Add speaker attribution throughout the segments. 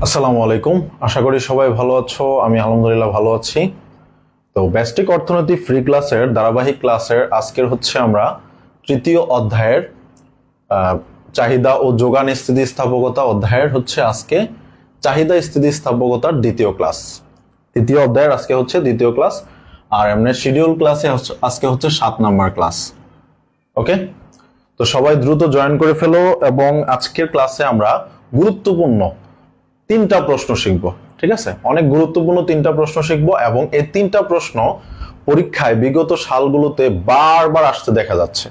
Speaker 1: আসসালামু আলাইকুম। আশা করি সবাই ভালো আছো। আমি আলহামদুলিল্লাহ ভালো আছি। তো বেসিক অর্থনীতি ফ্রি ক্লাসের ধারাবাহিক ক্লাসের আজকের হচ্ছে আমরা তৃতীয় অধ্যায়ের চাহিদা ও যোগান স্থিতিস্থাপকতা অধ্যায়ের হচ্ছে আজকে চাহিদা স্থিতিস্থাপকতার দ্বিতীয় ক্লাস। তৃতীয় অধ্যায়ের আজকে হচ্ছে দ্বিতীয় ক্লাস, আর এমনি শিডিউল ক্লাসে আজকে হচ্ছে 7 নাম্বার ক্লাস। ওকে, তো সবাই দ্রুত জয়েন করে ফেলো এবং আজকের ক্লাসে আমরা গুরুত্বপূর্ণ 3টা প্রশ্ন শিখব। ঠিক আছে, অনেক গুরুত্বপূর্ণ 3টা প্রশ্ন শিখব এবং এই 3টা প্রশ্ন পরীক্ষায় বিগত সালগুলোতে বারবার আসতে দেখা যাচ্ছে।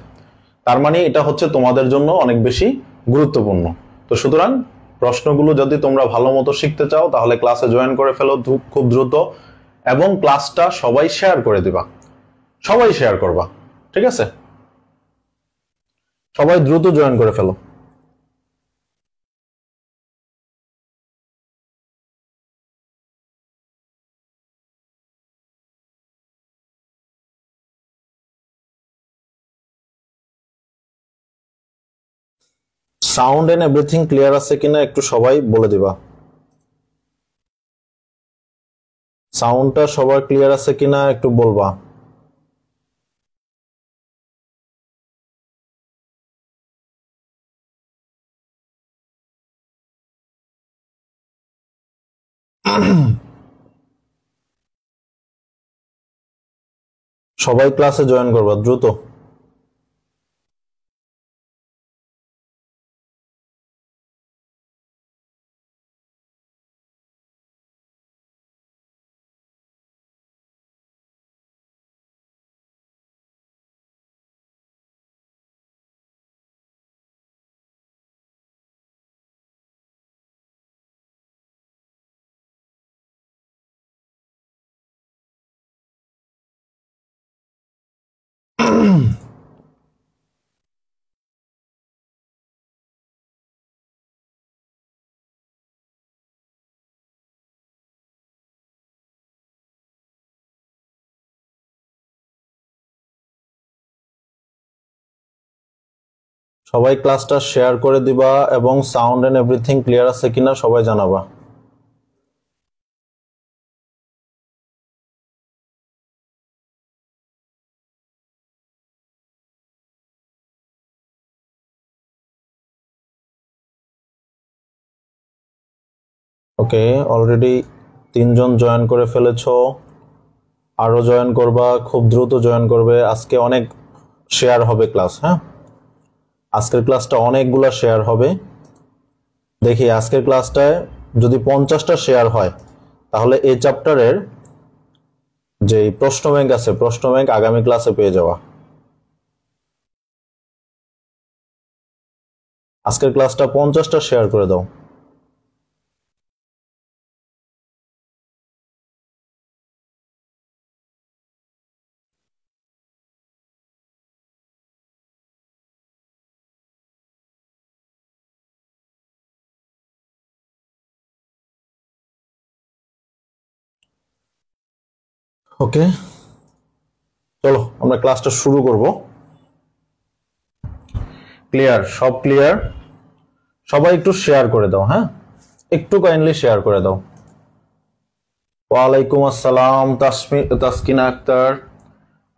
Speaker 1: তার মানে এটা হচ্ছে তোমাদের জন্য অনেক বেশি গুরুত্বপূর্ণ। তো সুতরাং প্রশ্নগুলো যদি তোমরা ভালো মতো শিখতে চাও তাহলে ক্লাসে জয়েন করে ফেলো খুব দ্রুত, এবং ক্লাসটা সবাই শেয়ার করে দিবা, সবাই শেয়ার করবা। ঠিক আছে, সবাই দ্রুত জয়েন করে ফেলো। সাউন্ড এন্ড এভরিথিং ক্লিয়ার আছে কিনা একটু সবাই বলে দিবা। সাউন্ডটা সবার ক্লিয়ার আছে কিনা একটু বলবা। সবাই ক্লাসে জয়েন করবা দ্রুত। সবাই ক্লাসটা শেয়ার করে দিবা এবং সাউন্ড এন্ড এভরিথিং ক্লিয়ার আছে কিনা সবাই জানাবা। ওকে, অলরেডি 3জন জয়েন করে ফেলেছো, আরো জয়েন করবা, খুব দ্রুত জয়েন করবে। আজকে অনেক শেয়ার হবে ক্লাস। হ্যাঁ, আজকের ক্লাসটা অনেকগুলো শেয়ার হবে। দেখি আজকের ক্লাসটায় যদি 50টা শেয়ার হয় তাহলে এই চ্যাপ্টারের যে প্রশ্ন ব্যাংক আছে, প্রশ্ন ব্যাংক আগামী ক্লাসে পেয়ে যাওয়া। আজকের ক্লাসটা 50টা শেয়ার করে দাও। ওকে, চলো আমরা ক্লাসটা শুরু করব। ক্লিয়ার? সব ক্লিয়ার? সবাই একটু শেয়ার করে দাও। হ্যাঁ, একটু কাইন্ডলি শেয়ার করে দাও। ওয়ালাইকুম আসসালাম তাসকিনা আক্তার,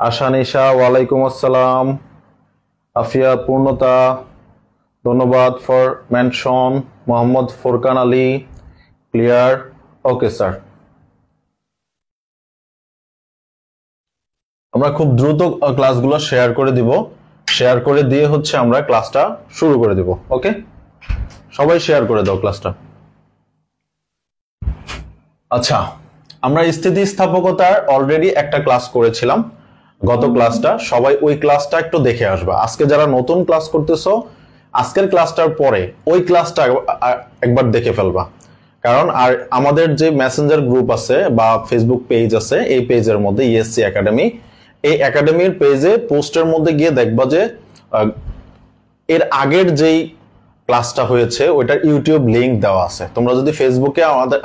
Speaker 1: আশানিশা, ওয়ালাইকুম আসসালাম। আফিয়া, পূর্ণতা, ধন্যবাদ for mention. Mohammad Furqan Ali, clear? Okay sir, আমরা খুব দ্রুত ক্লাসগুলো শেয়ার করে দিব। শেয়ার করে দিয়ে হচ্ছে আমরা ক্লাসটা শুরু করে দিব। ওকে, সবাই শেয়ার করে দাও ক্লাসটা। আচ্ছা, আমরা স্থিতিস্থাপকতার অলরেডি একটা ক্লাস করেছিলাম গত ক্লাসটা। সবাই ওই ক্লাসটা একটু দেখে আসবা। আজকে যারা নতুন ক্লাস করতেছো আজকের ক্লাসটার পরে ওই ক্লাসটা একবার দেখে ফেলবা। কারণ আর আমাদের যে মেসেঞ্জার গ্রুপ আছে বা ফেসবুক পেজ আছে, এই পেজের মধ্যে ইএসসি একাডেমি, এই একাডেমির পেজে পোস্টের মধ্যে গিয়ে দেখবা যে এর আগের যেই ক্লাসটা হয়েছে ওইটার ইউটিউব লিংক দেওয়া আছে। তোমরা যদি ফেসবুকে আমাদের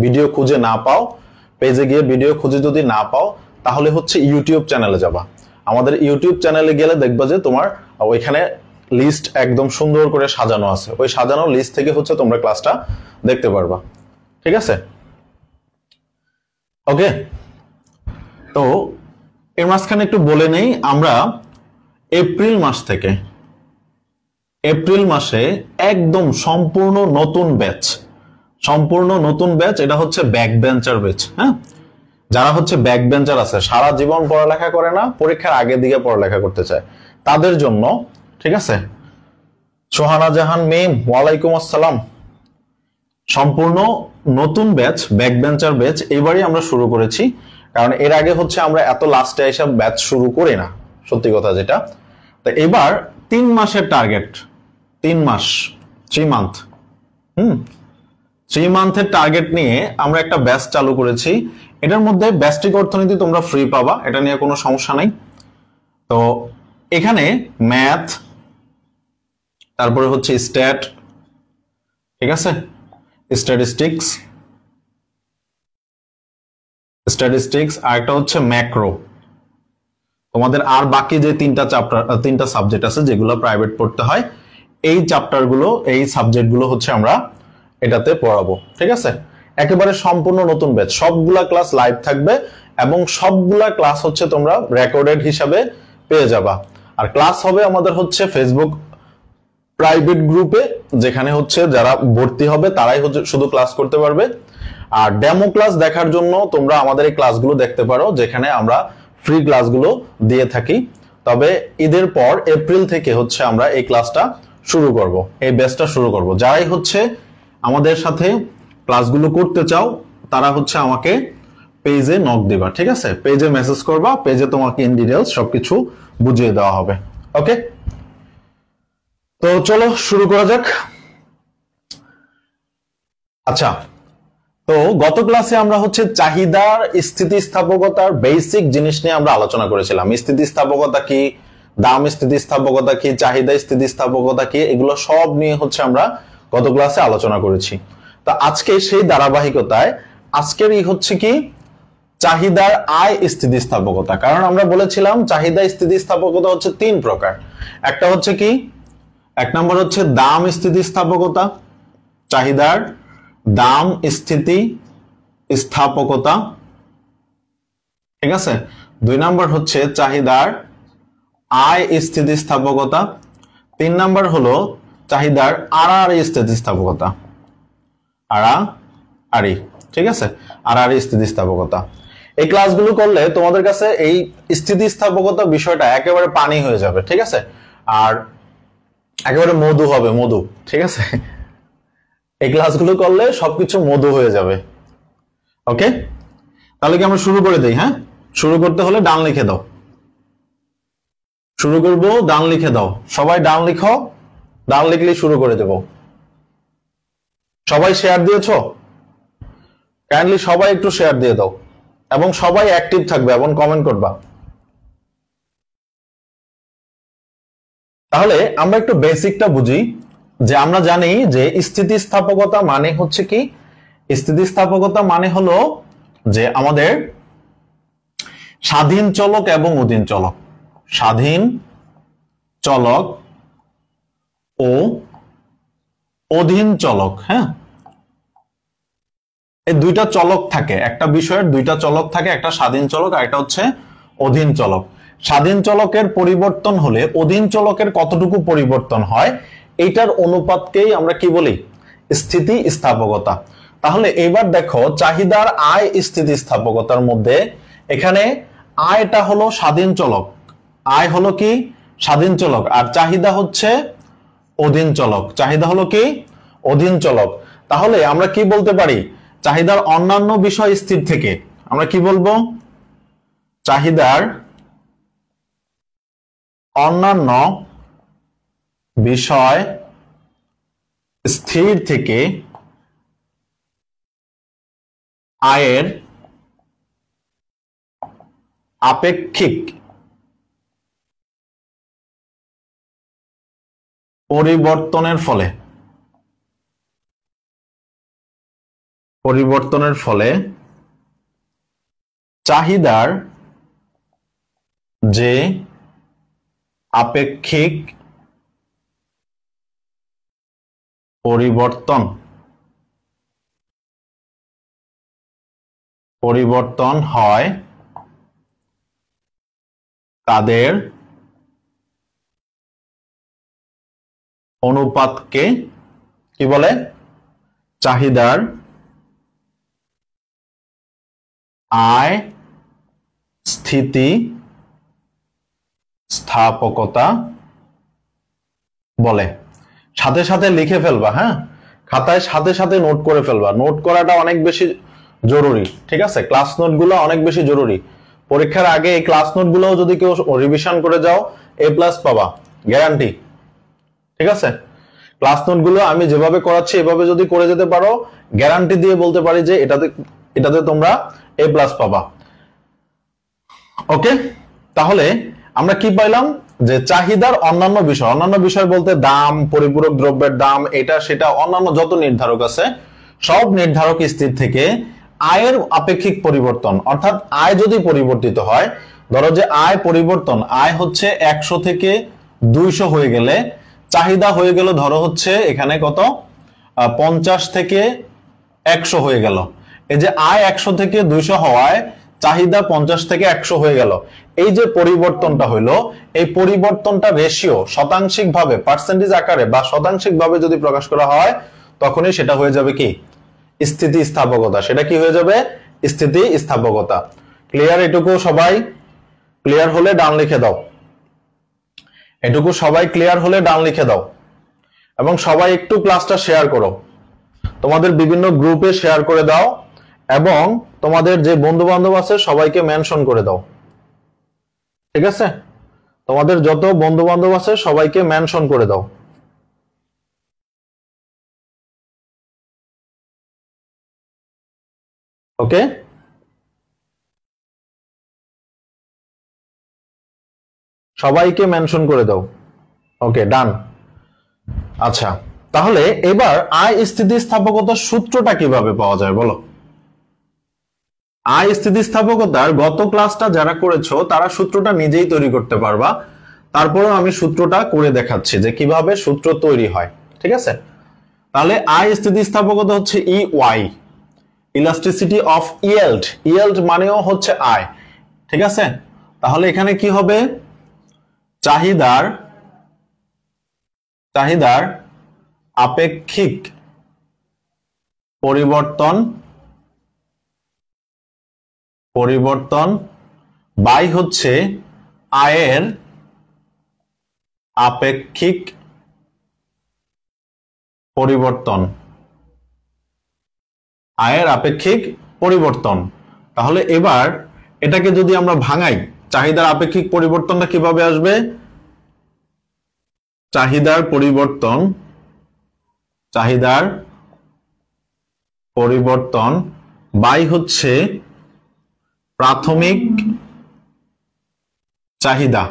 Speaker 1: ভিডিও খুঁজে না পাও, পেজে গিয়ে ভিডিও খুঁজে যদি না পাও তাহলে হচ্ছে ইউটিউব চ্যানেলে যাবা। আমাদের ইউটিউব চ্যানেলে গেলে দেখবা যে তোমার ওইখানে লিস্ট একদম সুন্দর করে সাজানো আছে, ওই সাজানো লিস্ট থেকে হচ্ছে তোমরা ক্লাসটা দেখতে পারবা। ঠিক আছে, ওকে। তো এর মাঝখানে একটু বলে নেই, আমরা এপ্রিল মাস থেকে, এপ্রিল মাসে একদম সম্পূর্ণ নতুন ব্যাচ, সম্পূর্ণ নতুন ব্যাচ, এটা হচ্ছে ব্যাক বেঞ্চার ব্যাচ। হ্যাঁ, যারা হচ্ছে ব্যাক বেঞ্চার আছে, সারা জীবন পড়ালেখা করে না, পরীক্ষার আগের দিকে পড়ালেখা করতে চায়, তাদের জন্য। ঠিক আছে, সোহানা জাহান মেম, ওয়ালাইকুম আসসালাম। সম্পূর্ণ নতুন ব্যাচ, ব্যাক বেঞ্চার ব্যাচ এবারই আমরা শুরু করেছি, কারণ এর আগে হচ্ছে আমরা এত লাস্টে এসে ব্যাচ শুরু করি না, সত্যি কথা যেটা। তো এবার 3 মাসের টার্গেট, 3 মাস, 3 মান্থ, 3 মান্থের টার্গেট নিয়ে আমরা একটা ব্যাচ চালু করেছি। এটার মধ্যে ব্যষ্টিক অর্থনীতি তোমরা ফ্রি পাবা, এটা নিয়ে কোনো সমস্যা নাই। তো এখানে ম্যাথ, তারপরে হচ্ছে স্ট্যাট, ঠিক আছে, স্ট্যাটিস্টিক্স, আর একটা হচ্ছে ম্যাক্রো। তোমাদের আর বাকি যে 3টা চ্যাপ্টার, 3টা সাবজেক্ট আছে যেগুলো প্রাইভেট পড়তে হয়, এই চ্যাপ্টারগুলো, এই সাবজেক্টগুলো হচ্ছে আমরা এটাতে পড়াবো। ঠিক আছে, একেবারে সম্পূর্ণ নতুন ব্যাচ, সবগুলা ক্লাস লাইভ থাকবে এবং সবগুলা ক্লাস হচ্ছে তোমরা রেকর্ডেড হিসাবে পেয়ে যাবা। আর ক্লাস হবে আমাদের হচ্ছে ফেসবুক প্রাইভেট গ্রুপে, যেখানে হচ্ছে যারা ভর্তি হবে তারাই হচ্ছে শুধু ক্লাস করতে পারবে। আর ডেমো ক্লাস দেখার জন্য তোমরা আমাদের এই ক্লাসগুলো দেখতে পারো, যেখানে আমরা ফ্রি ক্লাসগুলো দিয়ে থাকি। তবে ঈদের পর এপ্রিল থেকে হচ্ছে আমরা এই ক্লাসটা শুরু করব, এই ব্যাচটা শুরু করব। যারাই হচ্ছে আমাদের সাথে ক্লাসগুলো করতে চাও তারা হচ্ছে আমাকে পেজে নক দিবা। ঠিক আছে, পেজে মেসেজ করবা, পেজে তোমাকে ইন ডিটেইলস সবকিছু বুঝিয়ে দেওয়া হবে। ওকে, তো চলো শুরু করা যাক। আচ্ছা, তো গত ক্লাসে আমরা হচ্ছে চাহিদার স্থিতিস্থাপকতার বেসিক জিনিস নিয়ে আমরা আলোচনা করেছিলাম। স্থিতিস্থাপকতা কি, দাম স্থিতিস্থাপকতা কি, চাহিদা স্থিতিস্থাপকতা কি, এগুলো সব নিয়ে হচ্ছে আমরা গত ক্লাসে আলোচনা করেছি। তো আজকে সেই ধারাবাহিকতায় আজকের হচ্ছে কি চাহিদার আয় স্থিতিস্থাপকতা। কারণ আমরা বলেছিলাম চাহিদা স্থিতিস্থাপকতা হচ্ছে 3 প্রকার। একটা হচ্ছে কি, 1 নম্বর হচ্ছে দাম স্থিতিস্থাপকতা, চাহিদার দাম স্থিতিস্থাপকতা। ঠিক আছে, 2 নম্বর হচ্ছে চাহিদার আয় স্থিতিস্থাপকতা, 3 নম্বর হলো চাহিদার আড়াআড়ি স্থিতিস্থাপকতা, আড়াআড়ি। ঠিক আছে, আড়াআড়ি স্থিতিস্থাপকতা। এই ক্লাসগুলো করলে তোমাদের কাছে এই স্থিতিস্থাপকতা বিষয়টা একেবারে পানি হয়ে যাবে। ঠিক আছে, আর একেবারে মধু হবে, মধু। ঠিক আছে, এই ক্লাসগুলো করলে সবকিছু মধু হয়ে যাবে। ওকে, তাহলে কি আমরা শুরু করে দেই? হ্যাঁ, শুরু করতে হলে ডান লিখে দাও। শুরু করব, ডান লিখে দাও। সবাই ডান লিখো, ডান লিখলেই শুরু করে দেব। সবাই শেয়ার দিয়েছো? কাইন্ডলি সবাই একটু শেয়ার দিয়ে দাও এবং সবাই অ্যাক্টিভ থাকবে এবং কমেন্ট করবা। তাহলে আমরা একটু বেসিকটা বুঝি, যে আমরা জানি যে স্থিতিস্থাপকতা মানে হচ্ছে কি, স্থিতিস্থাপকতা মানে হলো যে আমাদের স্বাধীন চলক এবং অধীন চলক, স্বাধীন চলক ও অধীন চলক। হ্যাঁ, এই 2টা চলক থাকে, একটা বিষয়ের 2টা চলক থাকে, একটা স্বাধীন চলক আর একটা হচ্ছে অধীন চলক। স্বাধীন চলকের পরিবর্তন হলে অধীন চলকের কতটুকু পরিবর্তন হয়, এইটার অনুপাতকেই আমরা কি বলি? স্থিতিস্থাপকতা। তাহলে এবার দেখো চাহিদার আয় স্থিতিস্থাপকতার মধ্যে এখানে আয়টা হলো স্বাধীন চলক, আয় হলো কি স্বাধীন চলক, আর চাহিদা হচ্ছে অধীন চলক। চাহিদা হলো কি অধীন চলক। তাহলে আমরা কি বলতে পারি? চাহিদার অন্যান্য বিষয় স্থির থেকে আমরা কি বলবো? চাহিদার অন্যান্য বিষয় স্থির থেকে আয়ের আপেক্ষিক পরিবর্তনের ফলে চাহিদার যে আপেক্ষিক পরিবর্তন পরিবর্তন হয় তাদের অনুপাতকে কি বলে? চাহিদার আয় স্থিতি স্থাপকতা বলে। সাথে সাথে লিখে ফেলবা, হ্যাঁ, খাতায় সাথে সাথে নোট করে ফেলবা। নোট করাটা অনেক বেশি জরুরি, ঠিক আছে? ক্লাস নোটগুলো অনেক বেশি জরুরি। পরীক্ষার আগে এই ক্লাস নোটগুলো যদি কেউ রিভিশন করে যাও A+ পাবা, গ্যারান্টি, ঠিক আছে? ক্লাস নোটগুলো আমি যেভাবে করাচ্ছি এভাবে যদি করে যেতে পারো, গ্যারান্টি দিয়ে বলতে পারি যে এটাতে তোমরা A+ পাবা। ওকে, তাহলে আমরা কি পাইলাম? যে চাহিদার অন্যান্য বিষয় বলতে দাম, পরিপূরক দ্রব্যের দাম, এটা সেটা অন্যান্য যত নির্ধারক আছে সব নির্ধারক স্থির থেকে আয়ের আপেক্ষিক পরিবর্তন, অর্থাৎ আয় যদি পরিবর্তিত হয়, ধরো যে আয় পরিবর্তন, আয় হচ্ছে 100 থেকে 200 হয়ে গেলে চাহিদা হয়ে গেল ধরো হচ্ছে এখানে কত 50 থেকে 100 হয়ে গেল। এই যে আয় 100 থেকে 200 হওয়ায় চাহিদা 50 থেকে 100 হয়ে গেল। এই যে পরিবর্তনটা হইলো, এই পরিবর্তনটা রেশিও শতাংশিক ভাবে, পার্সেন্টেজ আকারে বা শতাংশিক ভাবে যদি প্রকাশ করা হয়, তখনই সেটা হয়ে যাবে কি? স্থিতিস্থাপকতা। সেটা কি হয়ে যাবে? স্থিতিস্থাপকতা। ক্লিয়ার? এটুকু সবাই ক্লিয়ার হলে ডান লিখে দাও। এটুকু সবাই ক্লিয়ার হলে ডান লিখে দাও। এবং সবাই একটু ক্লাসটা শেয়ার করো, তোমাদের বিভিন্ন গ্রুপে শেয়ার করে দাও, এবং তোমাদের যে বন্ধু বান্ধব আছে সবাইকে মেনশন করে দাও, ঠিক আছে? তোমাদের যত বন্ধু বান্ধব আছে সবাইকে মেনশন করে দাও। ওকে, সবাইকে মেনশন করে দাও। ওকে, ডান। আচ্ছা, তাহলে এবার আয় স্থিতিস্থাপকতার সূত্রটা কিভাবে পাওয়া যায় বলো? আয় স্থিতিস্থাপকতার গত ক্লাসটা যারা করেছো তারা সূত্রটা নিজেই তৈরি করতে পারবা, তারপরেও আমি সূত্রটা করে দেখাচ্ছি যে কিভাবে সূত্র তৈরি হয়, ঠিক আছে? তাহলে আয় স্থিতিস্থাপকতা হচ্ছে EY, elasticity of yield. Yield মানেও হচ্ছে আয়, ঠিক আছে? তাহলে এখানে কি হবে? চাহিদার আপেক্ষিক পরিবর্তন বাই হচ্ছে আয়ের আপেক্ষিক পরিবর্তন। আয়ের আপেক্ষিক পরিবর্তন। তাহলে এবার এটাকে যদি আমরা ভাঙাই, চাহিদার আপেক্ষিক পরিবর্তনটা কিভাবে আসবে? চাহিদার পরিবর্তন বাই হচ্ছে প্রাথমিক চাহিদা।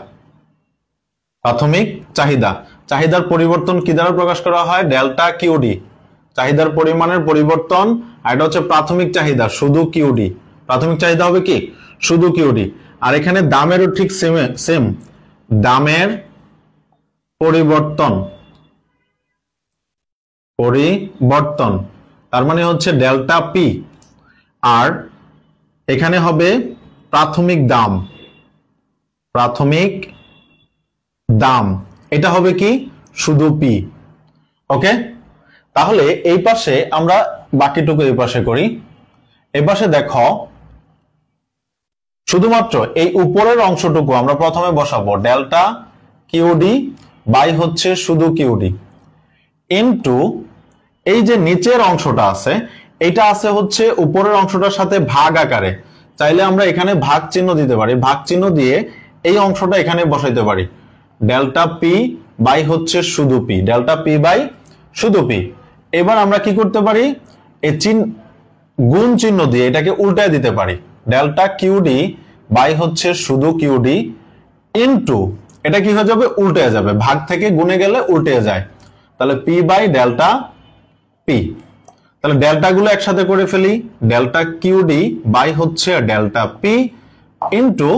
Speaker 1: চাহিদার পরিবর্তন কি দ্বারা প্রকাশ করা হয়? Delta QD. চাহিদার পরিমাণের পরিবর্তন, আর এটা হচ্ছে প্রাথমিক চাহিদা, শুধু কিউডি। প্রাথমিক চাহিদা হবে কি? শুধু কিউডি। আর এখানে দামেরও ঠিক সেম, দামের পরিবর্তন, তার মানে হচ্ছে ডেল্টা পি। আর এখানে হবে প্রাথমিক দাম, এটা হবে কি? শুধু পি। ওকে, তাহলে এই পাশে আমরা বাকিটুকু এই পাশে করি। এই পাশে দেখো, শুধুমাত্র এই উপরের অংশটুকু আমরা প্রথমে বসাবো ডেল্টা কিউডি বাই হচ্ছে শুধু কিউডি ইনটু এই যে নিচের অংশটা আছে, এটা আছে হচ্ছে উপরের অংশটার সাথে ভাগ আকারে। চাইলে আমরা এখানে ভাগ চিহ্ন দিতে পারি, ভাগ চিহ্ন দিয়ে এই অংশটা এখানে বসাইতে পারি, ডেল্টা পি বাই হচ্ছে শুধু পি, ডেল্টা পি বাই শুধু পি। এবার আমরা কি করতে পারি? এই গুণ চিহ্ন দিয়ে এটাকে উল্টায় দিতে পারি, ডেল্টা কিউডি বাই হচ্ছে শুধু কিউডি ইনটু এটা কি হয়ে যাবে? উল্টে যাবে, ভাগ থেকে গুণে গেলে উল্টে যায়। তাহলে পি বাই ডেল্টা পি। তাহলে ডেল্টা গুলো একসাথে করে ফেলি, ডেল্টা কিউডি বাই হচ্ছে delta P into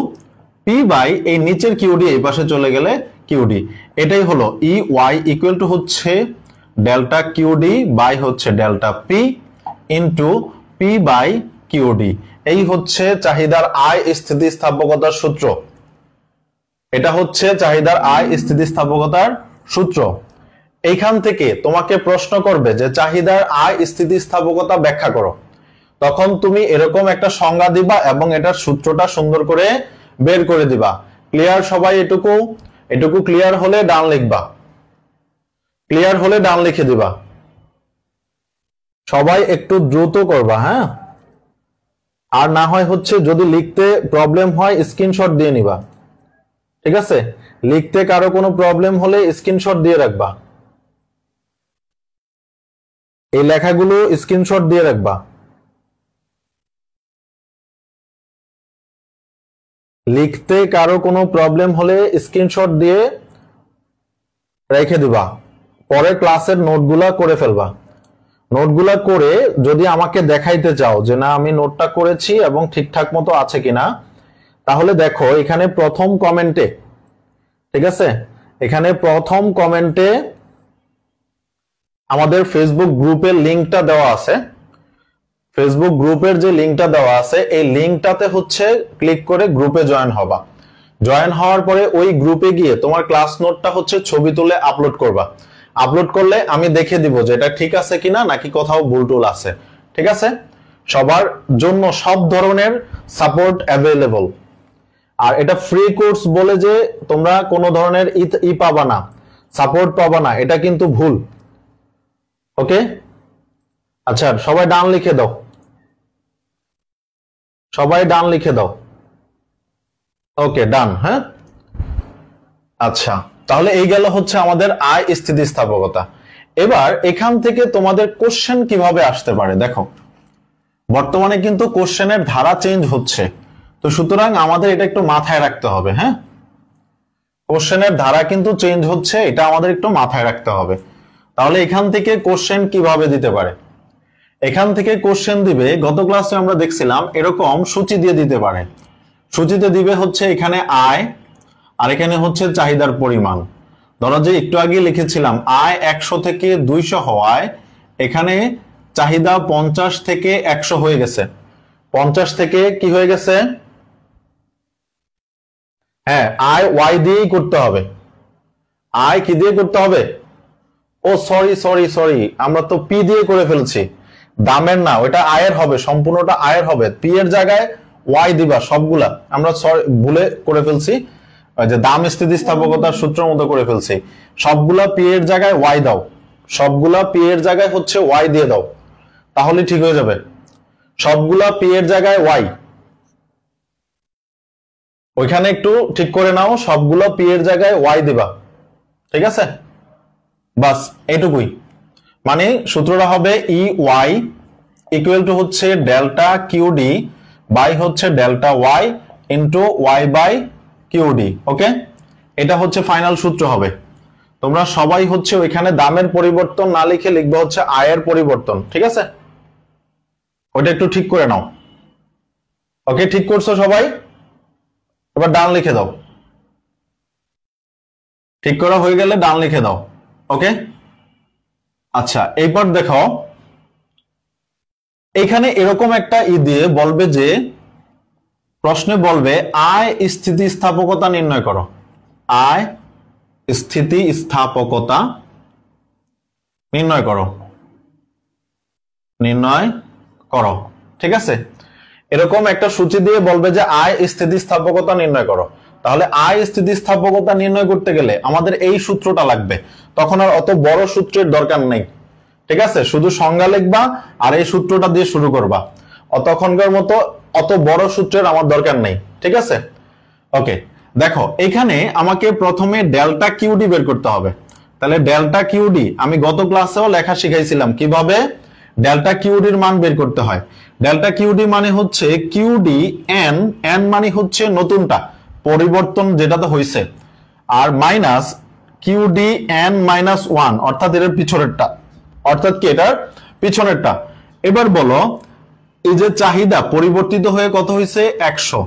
Speaker 1: P by এই নিচের কিউডি এই পাশে চলে গেলে কিউডি। এটাই হলো ই ওয়াই ইকুয়াল টু হচ্ছে ডেল্টা কিউডি বাই হচ্ছে delta P into P by QD. এই হচ্ছে চাহিদার আয় স্থিতিস্থাপকতার সূত্র। এটা হচ্ছে চাহিদার আয় স্থিতিস্থাপকতার সূত্র। এইখান থেকে তোমাকে প্রশ্ন করবে যে চাহিদার আয় স্থিতিস্থাপকতা ব্যাখ্যা করো, তখন তুমি এরকম একটা সংজ্ঞা দিবা এবং এটার সূত্রটা সুন্দর করে বের করে দিবা। ক্লিয়ার সবাই? এটুকু ক্লিয়ার হলে ডান লিখবা, ক্লিয়ার হলে ডান লিখে দিবা। সবাই একটু দ্রুত করবা, হ্যাঁ? আর না হয় হচ্ছে যদি লিখতে প্রবলেম হয় স্ক্রিনশট দিয়ে নিবা, ঠিক আছে? লিখতে কারো কোনো প্রবলেম হলে স্ক্রিনশট দিয়ে রাখবা, এই লেখাগুলো স্ক্রিনশট দিয়ে রাখবা। লিখতে কারো কোনো প্রবলেম হলে স্ক্রিনশট দিয়ে রেখে দিবা, পরে ক্লাসের নোটগুলা করে ফেলবা। নোটগুলা করে যদি আমাকে দেখাইতে চাও যে না আমি নোটটা করেছি এবং ঠিকঠাক মতো আছে কিনা, তাহলে দেখো এখানে প্রথম কমেন্টে, ঠিক আছে, এখানে প্রথম কমেন্টে আমাদের ফেসবুক গ্রুপের লিংকটা দেওয়া আছে। ফেসবুক গ্রুপের যে লিংকটা দেওয়া আছে এই লিংকটাতে হচ্ছে ক্লিক করে গ্রুপে জয়েন হবা। জয়েন হওয়ার পরে ওই গ্রুপে গিয়ে তোমার ক্লাস নোটটা হচ্ছে ছবি তুলে আপলোড করবা। আপলোড করলে আমি দেখে দিব যে এটা ঠিক আছে কিনা নাকি কোথাও ভুল টুল আছে, ঠিক আছে? সবার জন্য সব ধরনের সাপোর্ট অ্যাভেলেবল। আর এটা ফ্রি কোর্স বলে যে তোমরা কোনো ধরনের পাবা না, সাপোর্ট পাবা না, এটা কিন্তু ভুল। ওকে, আচ্ছা সবাই ডান লিখে দাও, সবাই ডান লিখে দাও। ওকে ডান, হ্যাঁ। আচ্ছা তাহলে এই গেল হচ্ছে আমাদের আয় স্থিতিস্থাপকতা। এবার এখান থেকে তোমাদের কোশ্চেন কিভাবে আসতে পারে দেখো, বর্তমানে কিন্তু কোশ্চেনের ধারা চেঞ্জ হচ্ছে, তো সুতরাং আমাদের এটা একটু মাথায় রাখতে হবে। হ্যাঁ, কোশ্চেনের ধারা কিন্তু চেঞ্জ হচ্ছে, এটা আমাদের একটু মাথায় রাখতে হবে। তাহলে এখান থেকে কোশ্চেন কিভাবে দিতে পারে? এখান থেকে কোশ্চেন দিবে, গত ক্লাসে আমরা দেখছিলাম এরকম সূচি দিয়ে দিতে পারে। সূচিতে দিবে হচ্ছে এখানে আয় আর এখানে হচ্ছে চাহিদার পরিমাণ। ধরো যে একটু আগে লিখেছিলাম আয় 100 থেকে 200 হওয়ায় এখানে চাহিদা 50 থেকে 100 হয়ে গেছে। 50 থেকে কি হয়ে গেছে? হ্যাঁ, আয় ওয়াই দিয়েই করতে হবে। আয় কি দিয়ে করতে হবে? ও সরি সরি সরি, আমরা তো পি দিয়ে করে ফেলছি। দামের না, ওটা আয়ের হবে, সম্পূর্ণটা আয়ের হবে। পি এর জায়গায় ওয়াই দিবা সবগুলা, আমরা ভুলে করে ফেলছি, যে দাম স্থিতিস্থাপকতার সূত্র মতো করে ফেলছি। সবগুলা পি এর জায়গায় ওয়াই দাও, সবগুলা পি এর জায়গায় হচ্ছে ওয়াই দিয়ে দাও, তাহলে ঠিক হয়ে যাবে। সবগুলা পি এর জায়গায় ওয়াই, ওইখানে একটু ঠিক করে নাও, সবগুলা পি এর জায়গায় ওয়াই দিবা, ঠিক আছে? বাস এইটুকুই। মানে সূত্রটা হবে ই ওয়াই ইকুয়াল টু হচ্ছে ডেল্টা কিউডি বাই হচ্ছে delta y into y by QD. Okay, এটা হচ্ছে ফাইনাল সূত্র হবে। তোমরা সবাই হচ্ছে ওইখানে দামের পরিবর্তন না লিখে লিখবে হচ্ছে আয়ের পরিবর্তন, ঠিক আছে? ওইটা একটু ঠিক করে নাও। ওকে, ঠিক করছো সবাই? এবার ডান লিখে দাও, ঠিক করা হয়ে গেলে ডান লিখে দাও। ওকে, আচ্ছা এইবার দেখো এখানে এরকম একটা দিয়ে বলবে যে প্রশ্নে বলবে আয় স্থিতিস্থাপকতা নির্ণয় করো। আয় স্থিতিস্থাপকতা নির্ণয় করো, নির্ণয় করো, ঠিক আছে? এরকম একটা সূচি দিয়ে বলবে যে আয় স্থিতিস্থাপকতা নির্ণয় করো। তাহলে আয় স্থিতিস্থাপকতা নির্ণয় করতে গেলে আমাদের এই সূত্রটা লাগবে। তখন আর অত বড় সূত্রের দরকার নেই, ঠিক আছে? শুধু সংজ্ঞা লিখবা আর এই সূত্রটা দিয়ে শুরু করবা। তখনকার মতো অত বড় সূত্রের আমার দরকার নেই, ঠিক আছে? ওকে, দেখো এখানে আমাকে প্রথমে ডেল্টা কিউডি বের করতে হবে। তাহলে ডেল্টা কিউডি আমি গত ক্লাসেও লেখা শিখাইছিলাম কিভাবে ডেল্টা কিউডির মান বের করতে হয়। ডেল্টা কিউডি মানে হচ্ছে কিউডি এন, এন মানে হচ্ছে নতুনটা, পরিবর্তন যেটাতে হয়েছে, আর মাইনাস কিউডি এন মাইনাস 1 অর্থাৎ এর পিছনেরটা, অর্থাৎ কি এটার পিছনেরটা। এবার বলো এই যে চাহিদা পরিবর্তিত হয়ে কত হয়েছে? 100।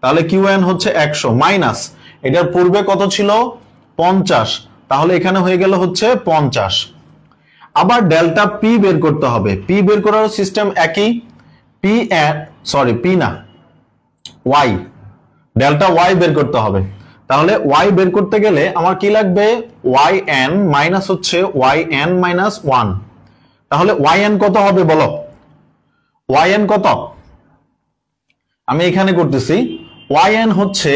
Speaker 1: তাহলে কিউ এন হচ্ছে 100 মাইনাস এটার পূর্বে কত ছিল? 50। তাহলে এখানে হয়ে গেল হচ্ছে 50। আবার ডেল্টা পি বের করতে হবে। পি বের করার সিস্টেম একই, পি না, ওয়াই, ডেল্টা ওয়াই বের করতে হবে। তাহলে ওয়াই বের করতে গেলে আমার কি লাগবে, ওয়াই এন মাইনাস হচ্ছে ওয়াই এন মাইনাস 1। তাহলে ওয়াই এন কত হবে বলো, ওয়াই এন কত, আমি এখানে করতেছি, ওয়াই এন হচ্ছে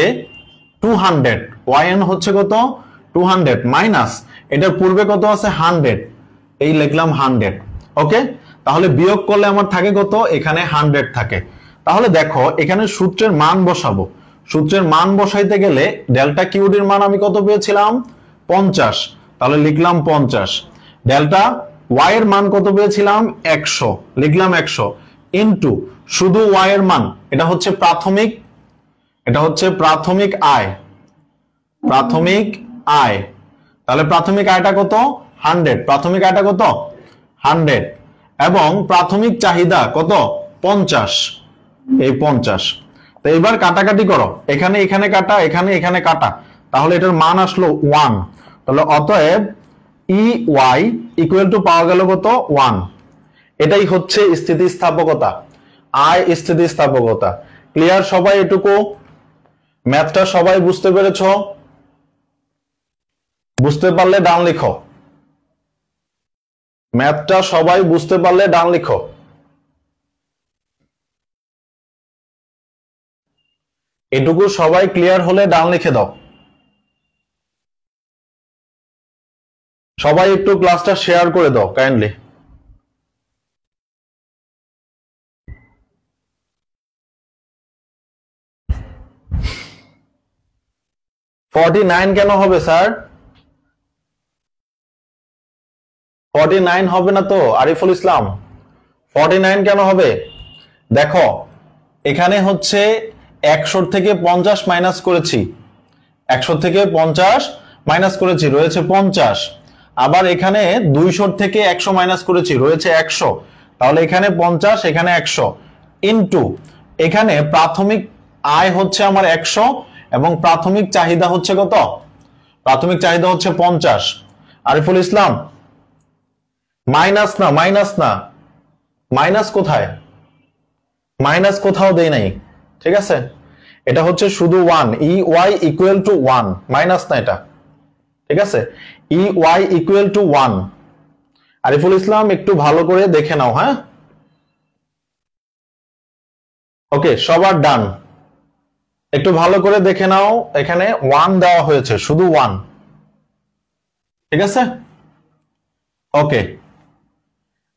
Speaker 1: 200, ওয়াই এন হচ্ছে কত 200 মাইনাস এটার পূর্বে কত আছে 100, এই লিখলাম 100। ওকে, তাহলে বিয়োগ করলে আমার থাকে কত, এখানে 100 থাকে। তাহলে দেখো এখানে সূত্রের মান বসাবো, সূত্রের মান বসাইতে গেলে ডেল্টা কিউডির মান আমি কত পেয়েছিলাম 50, তাহলে লিখলাম 50। ডেল্টা ওয়াই এর মান কত পেয়েছিলাম 100, লিখলাম 100 ইনটু শুধু ওয়াই এর মান, এটা হচ্ছে প্রাথমিক, এটা হচ্ছে প্রাথমিক আয়, প্রাথমিক আয়। তাহলে প্রাথমিক আয়টা কত 100, প্রাথমিক আয়টা কত 100 এবং প্রাথমিক চাহিদা কত 50, এই 50। তো এবার কাটাকাটি করো, এখানে এখানে কাটা, এখানে এখানে কাটা, তাহলে এটার মান আসলো 1। তাহলে অতএব ই ওয়াই ইকুয়াল টু পাওয়া গেল কত 1। এটাই হচ্ছে স্থিতিস্থাপকতা, আয় স্থিতিস্থাপকতা। ক্লিয়ার সবাই? এটুকু ম্যাথটা সবাই বুঝতে পেরেছো? বুঝতে পারলে ডান লিখো, ম্যাথটা সবাই বুঝতে পারলে ডান লিখো। এটুকু সবাই ক্লিয়ার হলে ডান লিখে দাও। সবাই একটু ক্লাসটা শেয়ার করে দাও কাইন্ডলি। কেন হবে স্যার? 49 হবে না তো আরিফুল ইসলাম, 49 কেন হবে? দেখো এখানে হচ্ছে 100 থেকে 50 মাইনাস করেছি, 100 থেকে 50 মাইনাস করেছি, রয়েছে 50। আবার এখানে 200 থেকে 100 মাইনাস করেছি, রয়েছে 100। তাহলে এখানে 50, এখানে 100 ইনটু এখানে প্রাথমিক আয় হচ্ছে আমার 100 এবং প্রাথমিক চাহিদা হচ্ছে কত, প্রাথমিক চাহিদা হচ্ছে 50। আরিফুল ইসলাম মাইনাস না, মাইনাস না, মাইনাস কোথায়, মাইনাস কোথাও দেই নাই, ঠিক আছে? এটা হচ্ছে শুধু 1, e Y equal to 1, minus না এটা, ঠিক আছে? E Y equal to 1। Ariful Islam একটু ভালো করে দেখে নাও, হ্যাঁ? ওকে, সবার ডান, একটু ভালো করে দেখে নাও, এখানে 1 দেওয়া হয়েছে, শুধু 1, ঠিক আছে? ওকে,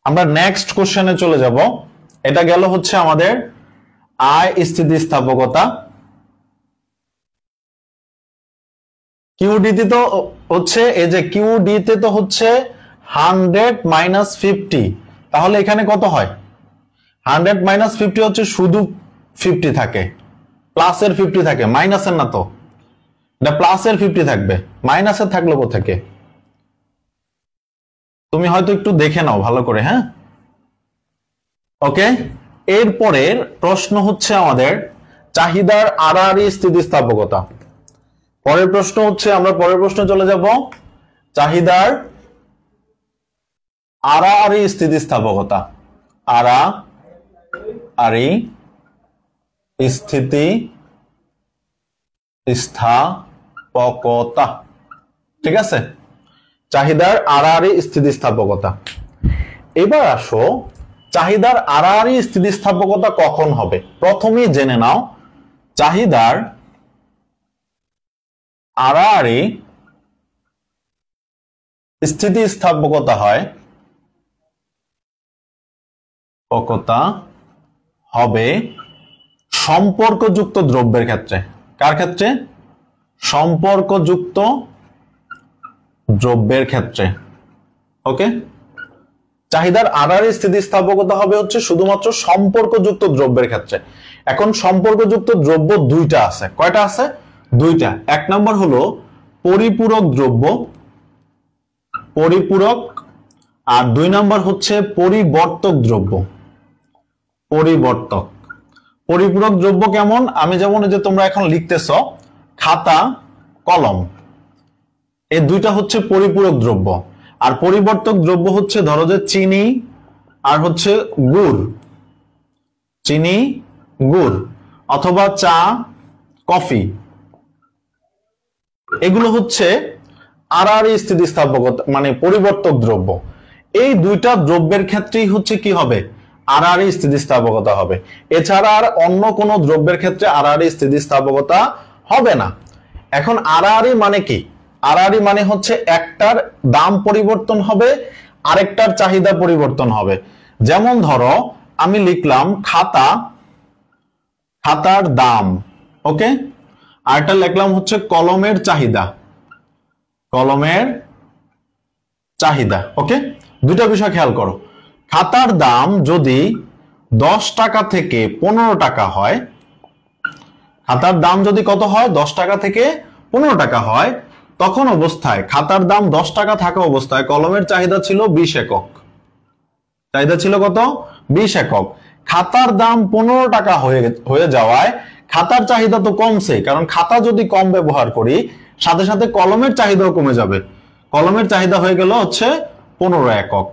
Speaker 1: আমরা নেক্সট কোশ্চেনে চলে যাব। এটা গেল হচ্ছে আমাদের আয় স্থিতিস্থাপকতা। কিউডিতে তো হচ্ছে এই যে কিউডিতে তো হচ্ছে 100 মাইনাস 50, তাহলে এখানে কত হয় 100 মাইনাস 50 হচ্ছে শুধু 50 থাকে, প্লাসের 50 থাকে, মাইনাসের না তো, এটা প্লাসের 50 থাকবে, মাইনাসের থাকলো কোথেকে? তুমি হয়তো একটু দেখে নাও ভালো করে, হ্যাঁ? ওকে, এরপরের প্রশ্ন হচ্ছে আমাদের চাহিদার আড়াআড়ি স্থিতিস্থাপকতা। পরের প্রশ্ন হচ্ছে, আমরা পরের প্রশ্নে চলে যাব, চাহিদার আড়াআড়ি স্থিতিস্থাপকতা। আড়াআড়ি স্থিতিস্থাপকতা, ঠিক আছে? চাহিদার আড়াআড়ি স্থিতিস্থাপকতা। এবার আসো, চাহিদার আড়াআড়ি স্থিতিস্থাপকতা কখন হবে? প্রথমেই জেনে নাও, চাহিদার আড়াআড়ি স্থিতিস্থাপকতা হয় হবে সম্পর্কযুক্ত দ্রব্যের ক্ষেত্রে। কার ক্ষেত্রে? সম্পর্কযুক্ত দ্রব্যের ক্ষেত্রে। ওকে, চাহিদার আড়াআড়ি স্থিতিস্থাপকতা হবে হচ্ছে শুধুমাত্র সম্পর্কযুক্ত দ্রব্যের ক্ষেত্রে। এখন সম্পর্কযুক্ত দ্রব্য দুইটা আছে, কয়টা আছে? দুইটা। এক নম্বর হলো পরিপূরক দ্রব্য, পরিপূরক, আর 2 নম্বর হচ্ছে পরিবর্তক দ্রব্য, পরিবর্তক। পরিপূরক দ্রব্য কেমন? আমি যেমন যে তোমরা এখন লিখতেছ খাতা, কলম, এই দুইটা হচ্ছে পরিপূরক দ্রব্য। আর পরিবর্তক দ্রব্য হচ্ছে ধরো যে চিনি আর হচ্ছে গুড়, চিনি গুড় অথবা চা কফি, এগুলো হচ্ছে আড়াআড়ি স্থিতিস্থাপকতা মানে পরিবর্তক দ্রব্য। এই দুইটা দ্রব্যের ক্ষেত্রেই হচ্ছে কি হবে, আড়াআড়ি স্থিতিস্থাপকতা হবে। এছাড়া আর অন্য কোনো দ্রব্যের ক্ষেত্রে আড়াআড়ি স্থিতিস্থাপকতা হবে না। এখন আড়াআড়ি মানে কি? আড়াআড়ি মানে হচ্ছে একটার দাম পরিবর্তন হবে, আরেকটার চাহিদা পরিবর্তন হবে। যেমন ধরো আমি লিখলাম খাতা, খাতার দাম, ওকে, আরেকটা লিখলাম হচ্ছে কলমের চাহিদা, কলমের চাহিদা, ওকে। দুইটা বিষয় খেয়াল করো, খাতার দাম যদি 10 টাকা থেকে 15 টাকা হয়, খাতার দাম যদি কত হয়, 10 টাকা থেকে 15 টাকা হয়, তখন অবস্থায় খাতার দাম 10 টাকা থাকা অবস্থায় কলমের চাহিদা ছিল 20 একক। চাহিদা ছিল কত? 20 একক। খাতার দাম 15 টাকা হয়ে যাওয়ায় খাতার চাহিদা তো কমছে, কারণ খাতা যদি কম ব্যবহার করি সাথে সাথে কলমের চাহিদাও কমে যাবে। কলমের চাহিদা হয়ে গেল হচ্ছে 15 একক,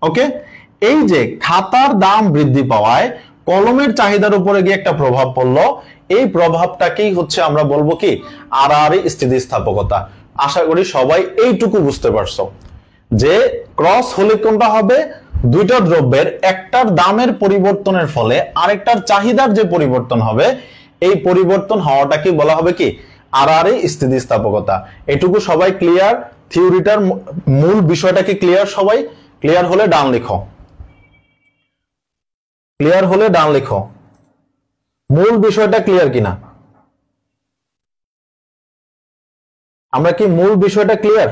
Speaker 1: ওকে। এই যে খাতার দাম বৃদ্ধি পাওয়ায় কলমের চাহিদার উপরে গিয়ে একটা প্রভাব পড়লো, এই প্রভাবটাকেই হচ্ছে আমরা বলবো কি, আড়াআড়ি স্থিতিস্থাপকতা। আশা করি সবাই এইটুকু বুঝতে পারছো যে ক্রস হলে কোনটা হবে, দুইটা দ্রব্যের একটার দামের পরিবর্তনের ফলে আরেকটার চাহিদার যে পরিবর্তন হবে, এই পরিবর্তন হওয়াটাকে বলা হবে কি, আড়াআড়ি স্থিতিস্থাপকতা। এটুকু সবাই ক্লিয়ার? থিওরিটার মূল বিষয়টা কি ক্লিয়ার? সবাই ক্লিয়ার হলে ডান লিখো, ক্লিয়ার হলে ডান লিখো। মূল বিষয়টা ক্লিয়ার কিনা? আমরা কি মূল বিষয়টা ক্লিয়ার?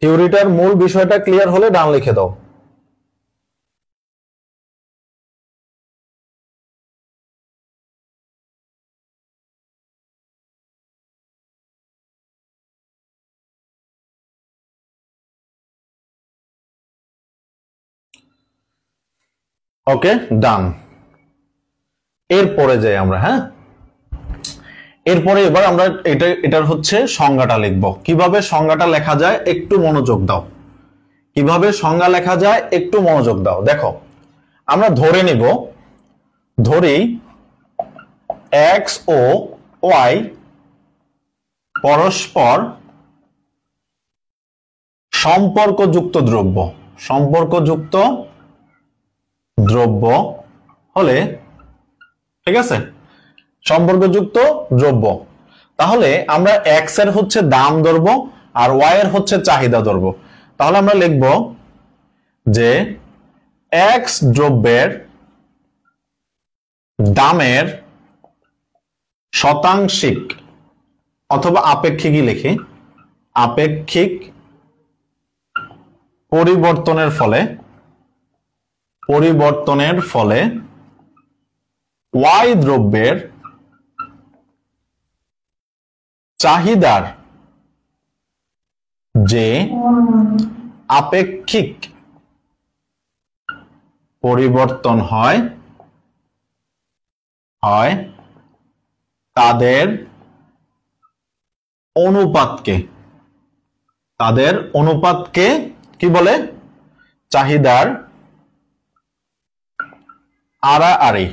Speaker 1: থিওরিটার মূল বিষয়টা ক্লিয়ার হলে ডান লিখে দাও। ওকে, ডান। এরপরে যাই আমরা, হ্যাঁ, এরপরে এবার আমরা এটার হচ্ছে সংজ্ঞাটা লিখবো। কিভাবে সংজ্ঞাটা লেখা যায় একটু মনোযোগ দাও, কিভাবে সংজ্ঞা লেখা যায় একটু মনোযোগ দাও। দেখো আমরা ধরে নিব, ধরি এক্স ও ওয়াই পরস্পর সম্পর্কযুক্ত দ্রব্য, সম্পর্কযুক্ত দ্রব্য হলে, ঠিক আছে, সম্পর্কযুক্ত দ্রব্য, তাহলে আমরা এক্স এর হচ্ছে দাম ধরবো আর ওয়াই এর হচ্ছে চাহিদা ধরবো। তাহলে আমরা লিখব যে এক্স দ্রব্যের দামের শতাংশিক অথবা আপেক্ষিকই লিখি, আপেক্ষিক পরিবর্তনের ফলে ওয়াই দ্রব্যের চাহিদার যে আপেক্ষিক পরিবর্তন হয় তাদের অনুপাতকে কি বলে, চাহিদার আড়াআড়ি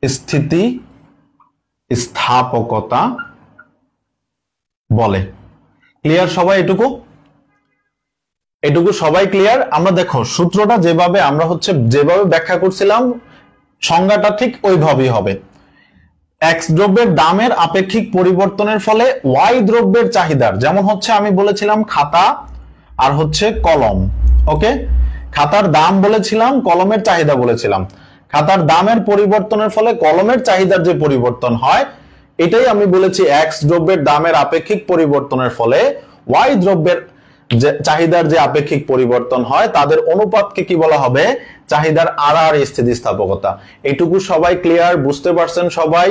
Speaker 1: স্থিতিস্থাপকতা বলে। ক্লিয়ার সবাই? এটুকু সবাই ক্লিয়ার? আমরা দেখো সূত্রটা যেভাবে আমরা যেভাবে ব্যাখ্যা করছিলাম সংজ্ঞাটা ঠিক ওইভাবেই হবে। এক্স দ্রব্যের দামের আপেক্ষিক পরিবর্তনের ফলে ওয়াই দ্রব্যের চাহিদার, যেমন হচ্ছে আমি বলেছিলাম খাতা আর হচ্ছে কলম, ওকে, খাতার দাম বলেছিলাম, কলমের চাহিদা বলেছিলাম। খাতার দামের পরিবর্তনের ফলে কলমের চাহিদার যে পরিবর্তন হয়, এটাই আমি বলেছি এক্স দ্রব্যের দামের আপেক্ষিক পরিবর্তনের ফলে ওয়াই দ্রব্যের চাহিদার যে আপেক্ষিক পরিবর্তন হয় তাদের অনুপাতকে কি বলা হবে, চাহিদার আড়াআড়ি স্থিতিস্থাপকতা। এইটুকু সবাই ক্লিয়ার? বুঝতে পারছেন সবাই?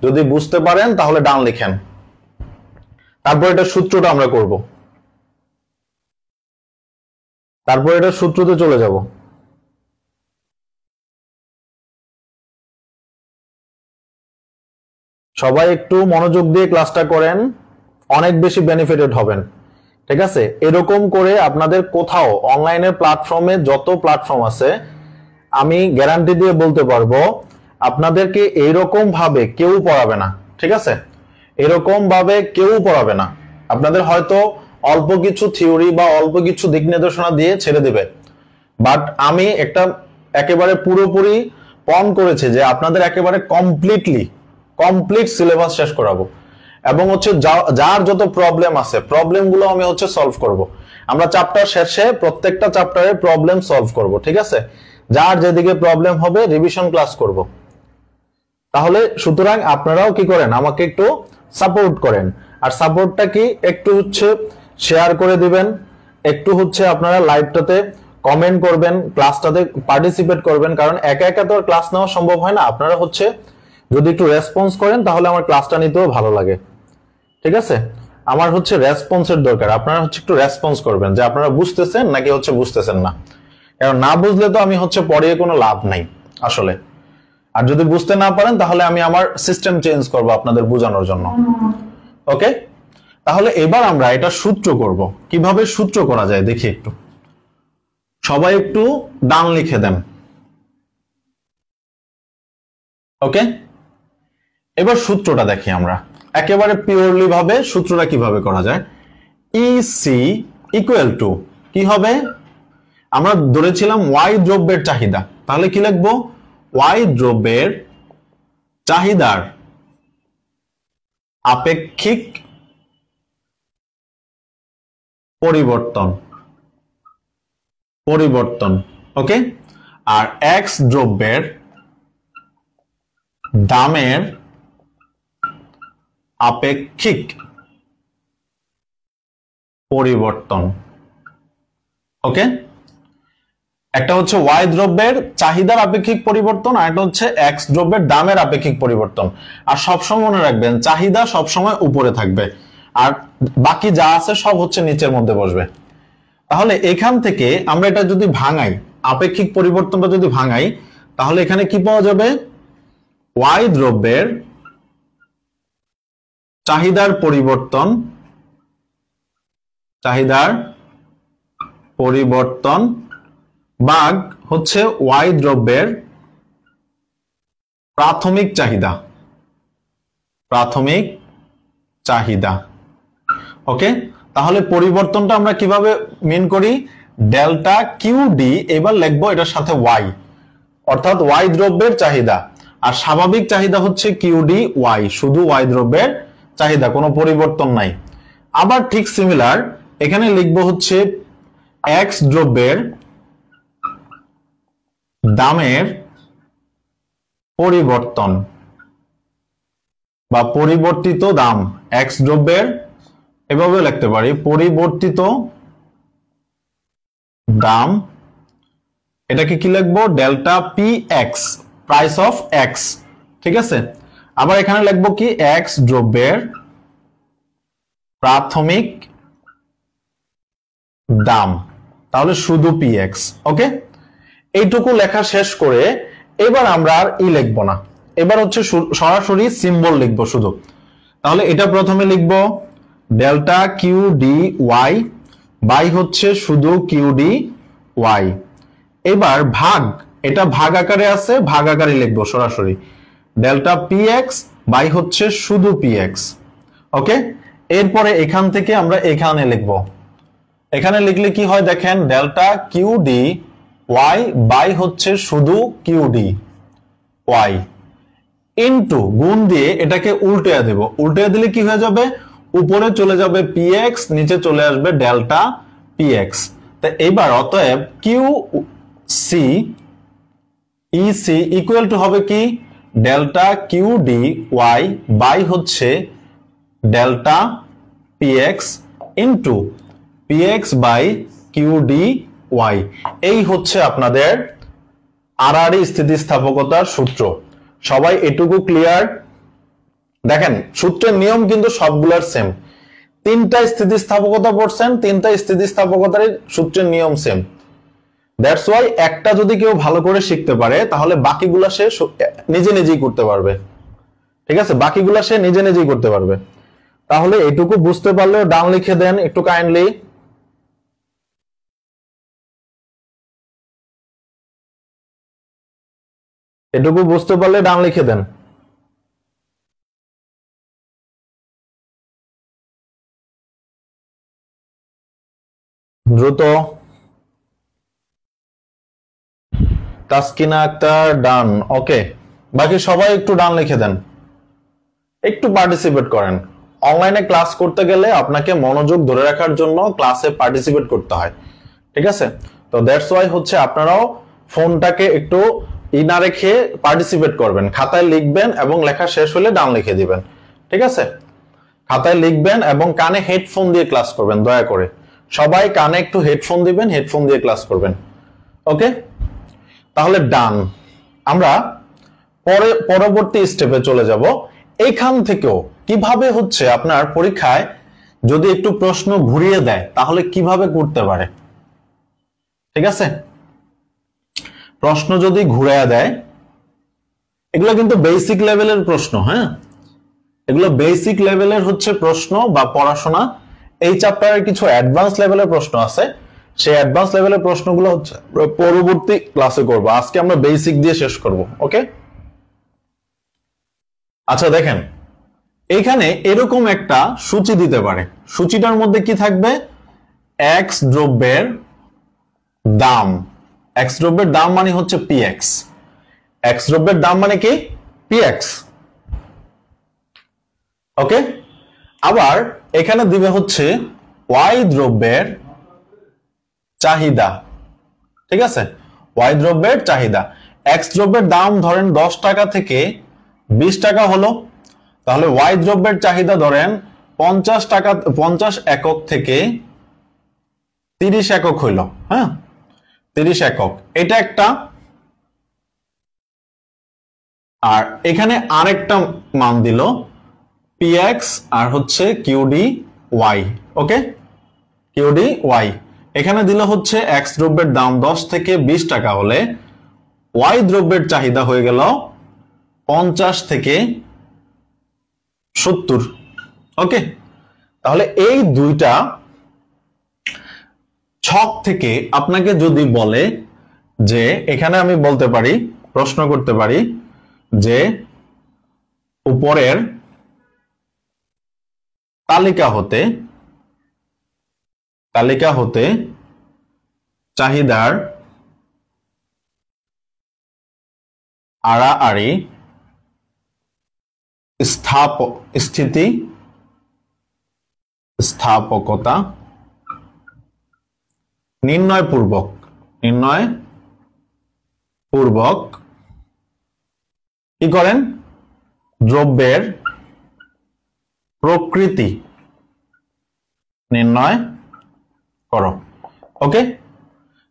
Speaker 1: যদি বুঝতে পারেন তাহলে ডান লিখেন। তারপর এটা সূত্রটা আমরা করব, তারপর এটা সূত্রতে চলে যাব। সবাই একটু মনোযোগ দিয়ে ক্লাসটা করেন, অনেক বেশি বেনিফিটেড হবেন। ঠিক আছে, এরকম করে আপনাদের কোথাও অনলাইনের প্ল্যাটফর্মে যত প্ল্যাটফর্ম আছে আমি গ্যারান্টি দিয়ে বলতে পারবো আপনাদেরকে এইরকম ভাবে কেউ পড়াবে না। ঠিক আছে, এরকম ভাবে কেউ পড়াবে না। আপনাদের হয়তো অল্প কিছু থিওরি বা অল্প কিছু দিক নির্দেশনা দিয়ে ছেড়ে দিবে, বাট আমি একটা একেবারে পুরোপুরি পণ করেছি যে আপনাদের একেবারে কমপ্লিট সিলেবাস শেষ করাবো, এবং হচ্ছে যার যত প্রবলেম আছে প্রবলেমগুলো আমি হচ্ছে সলভ করব। আমরা চ্যাপ্টার শেষে প্রত্যেকটা চ্যাপ্টারে প্রবলেম সলভ করব। ঠিক আছে, যার যেদিকে প্রবলেম হবে রিভিশন ক্লাস করব। তাহলে সুতরাং আপনারাও কি করেন, আমাকে একটু সাপোর্ট করেন। আর সাপোর্টটা কি, একটু হচ্ছে শেয়ার করে দিবেন, একটু হচ্ছে আপনারা লাইভটাতে কমেন্ট করবেন, ক্লাসটাতে পার্টিসিপেট করবেন, কারণ একা একা তো আর ক্লাস নেওয়া সম্ভব হয় না। আপনারা হচ্ছে যদি একটু রেসপন্স করেন তাহলে আমার ক্লাসটা নিতেও ভালো লাগে। ঠিক আছে, আমার হচ্ছে রেসপন্সের দরকার। আপনারা হচ্ছে একটু রেসপন্স করবেন যে আপনারা বুঝতেছেন নাকি হচ্ছে বুঝতেছেন না, কারণ না বুঝলে তো আমি হচ্ছে পড়িয়ে কোনো লাভ নাই আসলে। আর যদি বুঝতে না পারেন তাহলে আমি আমার সিস্টেম চেঞ্জ করব আপনাদের বোঝানোর জন্য। ওকে, তাহলে এবার আমরা এটা সূত্র করব। কিভাবে সূত্র করা যায় দেখি একটু, সবাই একটু ডান লিখে দেন। ওকে, এবার সূত্রটা দেখি আমরা একেবারে পিওরলি ভাবে সূত্রটা কিভাবে করা যায়। ইসি ইকুয়াল টু কি হবে, আমরা ধরেছিলাম ওয়াই দ্রব্যের চাহিদা, তাহলে কি লিখবো, ওয়াই দ্রব্যের চাহিদার আপেক্ষিক পরিবর্তন। ওকে, আর এক্স দ্রব্যের দামের আপেক্ষিক পরিবর্তন। ওকে, একটা হচ্ছে ওয়াই দ্রব্যের চাহিদার আপেক্ষিক পরিবর্তন, আর একটা হচ্ছে এক্স দ্রব্যের দামের আপেক্ষিক পরিবর্তন। আর সবসময় মনে রাখবেন চাহিদা সবসময় উপরে থাকবে আর বাকি যা আছে সব হচ্ছে নিচের মধ্যে বসবে। তাহলে এখান থেকে আমরা এটা যদি ভাঙাই, আপেক্ষিক পরিবর্তনটা যদি ভাঙাই, তাহলে এখানে কি পাওয়া যাবে, ওয়াই দ্রব্যের চাহিদার পরিবর্তন ভাগ হচ্ছে ওয়াই দ্রব্যের প্রাথমিক চাহিদা। ওকে, তাহলে পরিবর্তনটা আমরা কিভাবে মিন করি, ডেল্টা কিউ ডি, এবার লিখবো এটার সাথে ওয়াই, অর্থাৎ ওয়াই দ্রব্যের চাহিদা, আর স্বাভাবিক চাহিদা হচ্ছে কিউ ডি ওয়াই, শুধু ওয়াই দ্রব্যের চাহিদা, কোনো পরিবর্তন নাই। আবার ঠিক সিমিলার এখানে লিখবো হচ্ছে এক্স দ্রব্যের দামের পরিবর্তন বা পরিবর্তিত দাম, এক্স দ্রব্যের এভাবে লিখতে পারি পরিবর্তিত দাম, এটাকে কি লিখবো, delta p x, price of x. ঠিক আছে, আবার এখানে লিখবো কি, এক্স দ্রব্যের প্রাথমিক দাম, তাহলে শুধু পি এক্স। ওকে, এইটুকু লেখা শেষ করে এবার আমরা আর ই লিখবো না, এবার হচ্ছে সরাসরি সিম্বল লিখবো শুধু। তাহলে এটা প্রথমে লিখবো delta Q D Y by হচ্ছে শুধু কিউ ডি ওয়াই। এবার ভাগ, এটা ভাগ আকারে আছে, ভাগ আকারে লিখবো সরাসরি ডেল্টা পি এক্স বাই হচ্ছে শুধু পি এক্স। ওকে, এরপরে এখান থেকে আমরা এখানে লিখবো, এখানে লিখলে কি হয় দেখেন, delta Q D Y by হচ্ছে শুধু কিউ ডি ওয়াই ইনটু গুণ দিয়ে এটাকে উল্টে দেব, উল্টে দিলে কি হয়ে যাবে, উপরে চলে যাবে পি এক্স, নিচে চলে আসবে ডেল্টা পি এক্স। তো এবার অতএব q c e c equal to হবে কি, delta Q D Y by হচ্ছে delta p x into p x by q D y. এই হচ্ছে আপনাদের আড়াআড়ি স্থিতিস্থাপকতার সূত্র। সবাই এটুকু ক্লিয়ার? দেখেন সূত্রের নিয়ম কিন্তু সবগুলোর সেম, তিনটা স্থিতিস্থাপকতা পড়ছেন, তিনটা স্থিতিস্থাপকতার সূত্রের নিয়ম সেম। দ্যাটস ওয়াই একটা যদি কেউ ভালো করে শিখতে পারে তাহলে বাকিগুলা সে নিজে নিজেই করতে পারবে। ঠিক আছে, বাকিগুলা সে নিজে নিজেই করতে পারবে। তাহলে এটুকু বুঝতে পারলেও ডান লিখে দেন একটু কাইন্ডলি। এটুকু বুঝতে পারলে ডান লিখে দেন। দ্রুত। তাসকিনা আক্তার ডান, ওকে। বাকি সবাই একটু ডান লিখে দেন, একটু পার্টিসিপেট করেন। অনলাইনে ক্লাস করতে গেলে আপনাকে মনোযোগ ধরে রাখার জন্য ক্লাসে পার্টিসিপেট করতে হয়, ঠিক আছে? তো দ্যাটস ওয়াই হচ্ছে আপনারাও ফোনটাকে একটু না রেখে পার্টিসিপেট করবেন, খাতায় লিখবেন এবং লেখা শেষ হলে ডান লিখে দিবেন, ঠিক আছে? খাতায় লিখবেন এবং কানে হেডফোন দিয়ে ক্লাস করবেন, দয়া করে সবাই কানে একটু হেডফোন দিবেন, হেডফোন দিয়ে ক্লাস করবেন, ওকে? তাহলে ডান। আমরা পরবর্তী স্টেপে চলে যাব। এইখান থেকেও কিভাবে হচ্ছে আপনার পরীক্ষায় যদি একটু প্রশ্ন ঘুরিয়ে দেয় তাহলে কিভাবে করতে পারে, ঠিক আছে? প্রশ্ন যদি ঘুরিয়ে দেয়, এগুলো কিন্তু বেসিক লেভেলের প্রশ্ন, হ্যাঁ, এগুলো বেসিক লেভেলের হচ্ছে প্রশ্ন বা পড়াশোনা। এই চ্যাপ্টারের কিছু অ্যাডভান্স লেভেলের প্রশ্ন আছে, সেই অ্যাডভান্স লেভেলের প্রশ্নগুলো হচ্ছে পরবর্তী ক্লাসে করব। আজকে আমরা বেসিক দিয়ে শেষ করব, ওকে? আচ্ছা দেখেন, এইখানে এরকম একটা সূচি দিতে পারে। সূচিটার মধ্যে কি থাকবে? এক্স দ্রব্যের দাম। এক্স দ্রব্যের দাম মানে হচ্ছে পিএক্স। এক্স দ্রব্যের দাম মানে কি? পিএক্স, ওকে? আবার এখানে দিবে হচ্ছে ওয়াই দ্রব্যের চাহিদা, ঠিক আছে? ওয়াই দ্রব্যের চাহিদা। এক্স দ্রব্যের দাম ধরেন 10 টাকা থেকে 20 টাকা হলো, তাহলে ওয়াই দ্রব্যের চাহিদা ধরেন 50 টাকা, 50 একক থেকে 30 একক হইল, হ্যাঁ, 30 একক, এটা একটা। আর এখানে আরেকটা মান দিল পিএক্স আর হচ্ছে কিউডি ওয়াই, ওকে? কিউডি ওয়াই এখানে দিল হচ্ছে এক্স দ্রব্যের দাম 10 থেকে 20 টাকা হলে ওয়াই দ্রব্যের চাহিদা হয়ে গেল 50 থেকে 70, ওকে? তাহলে এই দুইটা ছক থেকে আপনাকে যদি বলে যে এখানে আমি বলতে পারি, প্রশ্ন করতে পারি যে উপরের তালিকা হতে চাহিদার আড়াআড়ি স্থাপকতা নির্ণয় পূর্বক কি করেন? দ্রব্যের প্রকৃতি নির্ণয় করো, ওকে?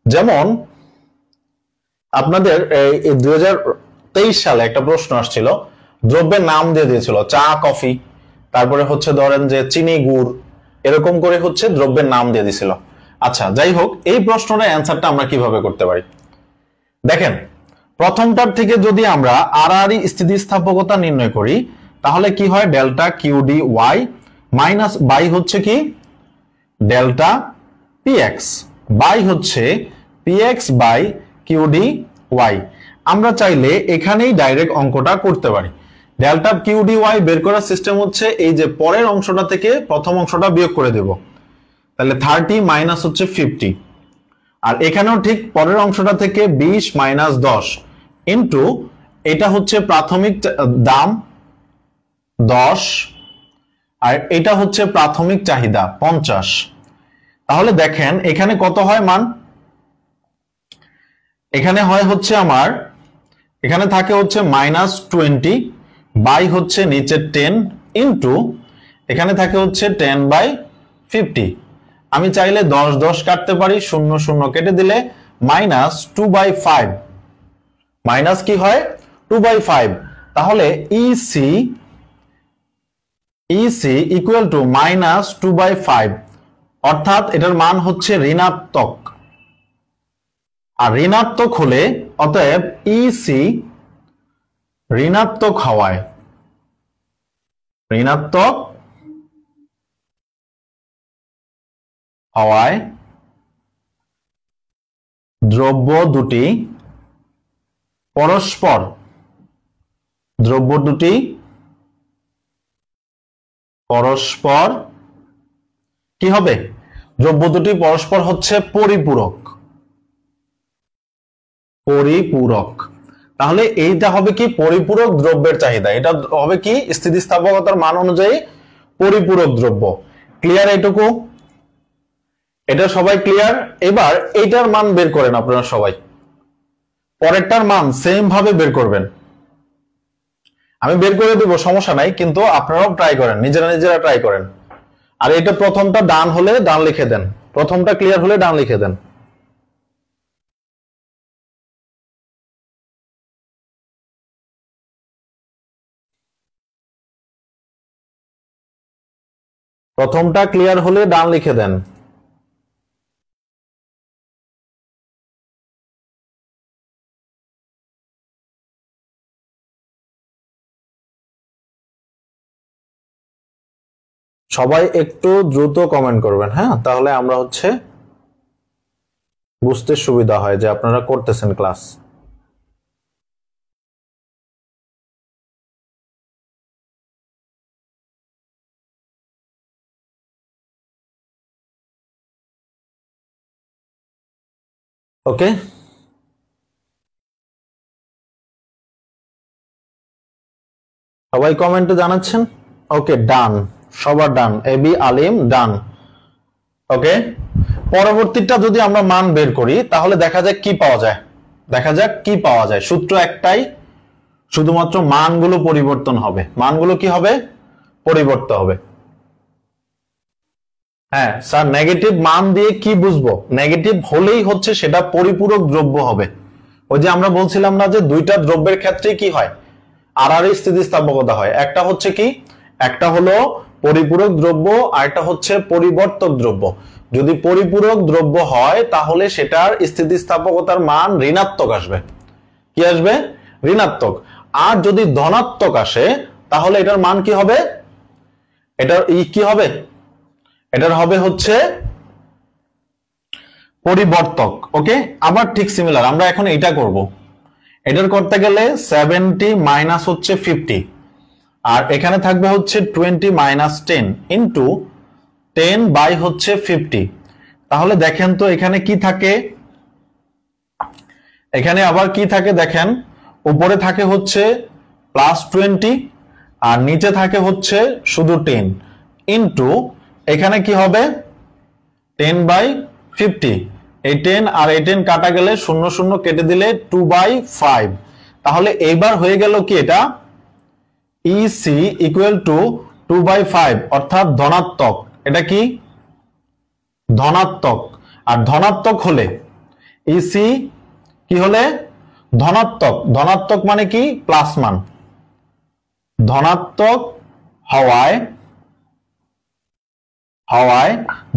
Speaker 1: যেমন আপনাদের এই 2023 সালে একটা প্রশ্ন আসছিল, দ্রব্যের নাম দিয়ে দিয়েছিল চা, কফি, তারপরে হচ্ছে ধরেন যে চিনি, গুড়, এরকম করে হচ্ছে দ্রব্যের নাম দিয়ে দিছিল। আচ্ছা যাই হোক, এই প্রশ্নটার অ্যান্সারটা আমরা কিভাবে করতে পারি দেখেন। প্রথমটার থেকে যদি আমরা আড়াআড়ি স্থিতিস্থাপকতা নির্ণয় করি তাহলে কি হয়? Delta QD Y minus by হচ্ছে কি ডেল্টা পিএক্স বাই হচ্ছে পিএক্স বাই কিউডি ওয়াই। আমরা চাইলে এখানেই ডাইরেক্ট অঙ্কটা করতে পারি। ডেল্টা কিউডি ওয়াই বের করার সিস্টেম হচ্ছে এই যে পরের অংশটা থেকে প্রথম অংশটা বিয়োগ করে দেব, তাহলে 30 মাইনাস হচ্ছে 50, আর এখানেও ঠিক পরের অংশটা থেকে 20 মাইনাস 10 ইন্টু এটা হচ্ছে প্রাথমিক দাম 10 আর এটা হচ্ছে প্রাথমিক চাহিদা 50। তাহলে দেখেন এখানে কত হয় মান? এখানে হয় হচ্ছে আমার, এখানে থাকে হচ্ছে -20 বাই হচ্ছে নিচে 10 ইন্টু এখানে থাকে হচ্ছে 10/50। আমি চাইলে 10 10 কাটতে পারি, 0 0 কেটে দিলে -2/5, মাইনাস কি হয় 2/5। তাহলে ইসি ইকুয়াল টু -2/5, অর্থাৎ এটার মান হচ্ছে ঋণাত্মক। আর ঋণাত্মক হলে, অতএব ইসি ঋণাত্মক হওয়ায় ঋণাত্মক হওয়ায় দ্রব্য দুটি পরস্পর কি হবে? দ্রব্য দুটি পরস্পর হচ্ছে পরিপূরক। তাহলে এইটা হবে কি? পরিপূরক দ্রব্যের চাহিদা। এটা হবে কি? স্থিতিস্থাপকতার মান অনুযায়ী পরিপূরক দ্রব্য। ক্লিয়ার এইটুকু? এটা সবাই ক্লিয়ার? এবার এইটার মান বের করেন আপনারা সবাই। পরেরটার মান সেম ভাবে বের করবেন। আমি বের করে দেব, সমস্যা নাই, কিন্তু আপনারাও ট্রাই করেন, নিজেরা ট্রাই করেন। আর এটা প্রথমটা ডান হলে ডান লিখে দেন, প্রথমটা ক্লিয়ার হলে ডান লিখে দেন। প্রথমটা ক্লিয়ার হলে ডান লিখে দেন। সবাই একটু দ্রুত কমেন্ট করবেন, হ্যাঁ, তাহলে আমরা বুঝতে সুবিধা হয় যে আপনারা করতেছেন ক্লাস। ওকে, সবাই কমেন্টে জানাচ্ছেন? ওকে, ডান, সবার ডান। এবি আলিম ডান। ওকে, পরবর্তীটা যদি আমরা মান বের করি তাহলে দেখা যাক কি পাওয়া যায়। সূত্র একটাই, শুধুমাত্র মানগুলো পরিবর্তন হবে। মানগুলো কি হবে? পরিবর্তন হবে। হ্যাঁ স্যার, নেগেটিভ মান দিয়ে কি বুঝবো? নেগেটিভ হলেই সেটা পরিপূরক দ্রব্য হবে। ওই যে আমরা বলছিলাম না যে দুইটা দ্রব্যের ক্ষেত্রে কি হয়? আড়াআড়ি স্থিতিস্থাপকতা হয়। একটা হলো পরিপূরক দ্রব্য, আর একটা হচ্ছে পরিবর্তক দ্রব্য। যদি পরিপূরক দ্রব্য হয় তাহলে সেটার স্থিতিস্থাপকতার মান ঋণাত্মক আসবে। কি আসবে? ঋণাত্মক। আর যদি ধনাত্মক আসে তাহলে এটার মান কি হবে? এটার কি হবে? এটার হবে পরিবর্তক। ওকে, আবার ঠিক সিমিলার আমরা এখন এটা করব। এটার করতে গেলে 70 মাইনাস 50, আর এখানে থাকবে 20 মাইনাস 10 ইন্টু 10 বাই 50। তাহলে দেখেন তো এখানে কি থাকে? এখানে আবার কি থাকে দেখেন, উপরে থাকে প্লাস 20 আর নিচে থাকে শুধু 10 ইন্টু এখানে কি হবে? 10 বাই 50। এই 10 আর এই 10 কাটা গেলে 0 0 কেটে দিলে 2/5। তাহলে এইবার হয়ে গেল কি? এটা EC ইকুয়াল টু 2/5, অর্থাৎ ধনাত্মক। এটা কি? ধনাত্মক। আর ধনাত্মক হলে EC কি হলে? ধনাত্মক মানে কি? প্লাস মান। ধনাত্মক হওয়ায়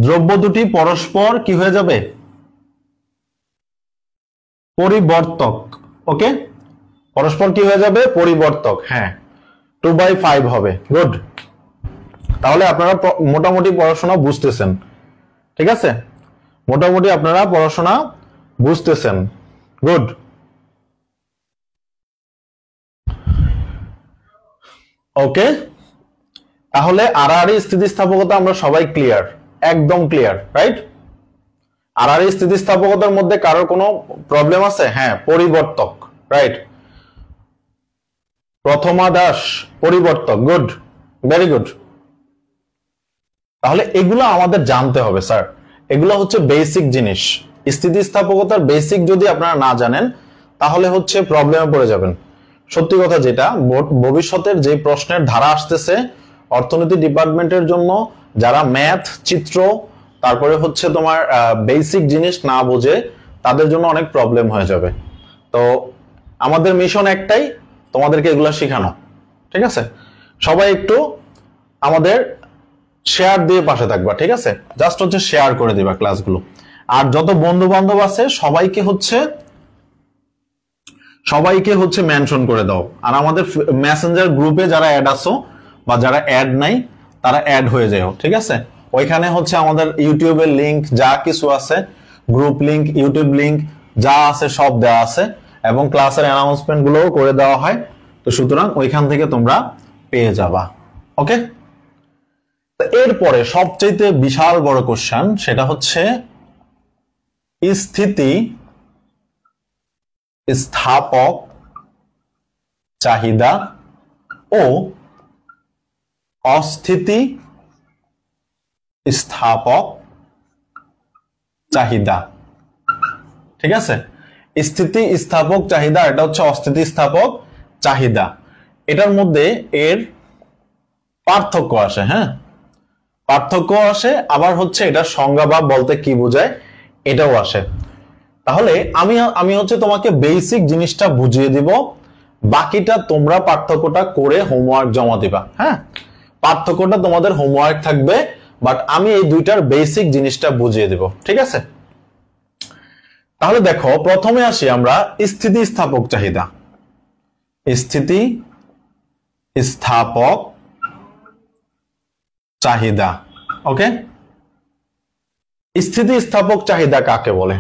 Speaker 1: দ্রব্য দুটি পরস্পর কি হয়ে যাবে? পরিবর্তক। ওকে, পরস্পর কি হয়ে যাবে? পরিবর্তক। হ্যাঁ, 2/5 হবে। গুড। তাহলে আপনারা মোটামুটি পড়াশোনা বুঝতেছেন, ঠিক আছে? মোটামুটি আপনারা পড়াশোনা বুঝতেছেন। গুড। ওকে, তাহলে আড়াআড়ি স্থিতিস্থাপকতা আমরা সবাই ক্লিয়ার, একদম ক্লিয়ার, রাইট? আড়াআড়ি স্থিতিস্থাপকতার মধ্যে কারোর কোনো প্রবলেম আছে? হ্যাঁ, পরিবর্তক, রাইট? প্রথমা দাস পরিবর্তক। Good, very good. তাহলে এগুলো আমাদের জানতে হবে স্যার, এগুলো বেসিক জিনিস। স্থিতিস্থাপকতার বেসিক যদি আপনারা না জানেন তাহলে প্রবলেমে পড়ে যাবেন। সত্যি কথা যেটা, ভবিষ্যতের যে প্রশ্নের ধারা আসতেছে অর্থনীতি ডিপার্টমেন্টের জন্য, যারা ম্যাথ, চিত্র, তারপরে তোমার বেসিক জিনিস না বোঝে তাদের জন্য অনেক প্রবলেম হয়ে যাবে। তো আমাদের মিশন একটাই, তোমাদেরকে এগুলো শেখানো, ঠিক আছে? সবাই একটু আমাদের শেয়ার দিয়ে পাশে থাকবা, ঠিক আছে? জাস্ট শেয়ার করে দিবা ক্লাসগুলো। আর যত বন্ধু বান্ধব আছে সবাইকে মেনশন করে দাও। আর আমাদের মেসেঞ্জার গ্রুপে যারা অ্যাড আছো বা যারা অ্যাড নাই তারা অ্যাড হয়ে যাও, ঠিক আছে? ওইখানে হচ্ছে আমাদের ইউটিউবের লিংক যা কিছু আছে, গ্রুপ লিংক, ইউটিউব লিংক যা আছে সব দেওয়া আছে, এবং ক্লাসের অ্যানাউন্সমেন্ট গুলোও করে দেওয়া হয়। তো সুতরাং ওইখান থেকে তোমরা পেয়ে যাবা। ওকে, এরপরে সবচেয়ে বিশাল বড় কোশ্চেন, সেটা হচ্ছে স্থিতি স্থাপক চাহিদা ও অস্থিতি স্থাপক চাহিদা। ঠিক আছে, স্থিতি স্থাপক চাহিদা, এটা হচ্ছে অস্থিতি স্থাপক চাহিদা। এটার মধ্যে এর পার্থক্য আসে। হ্যাঁ, পার্থক্য আসে, আবার হচ্ছে এটা সংজ্ঞা বা বলতে কি বোঝায় এটাও আসে। তাহলে আমি হচ্ছে তোমাকে বেসিক জিনিসটা বুঝিয়ে দিব, বাকিটা তোমরা পার্থক্যটা করে হোমওয়ার্ক জমা দিবা। হ্যাঁ, পার্থক্যটা তোমাদের হোমওয়ার্ক থাকবে, বাট আমি এই দুইটার বেসিক জিনিসটা বুঝিয়ে দিব। ঠিক আছে, তাহলে দেখো প্রথমে আসি আমরা স্থিতি স্থাপক চাহিদা। স্থিতি স্থাপক চাহিদা। ওকে, স্থিতি স্থাপক চাহিদা কাকে বলে?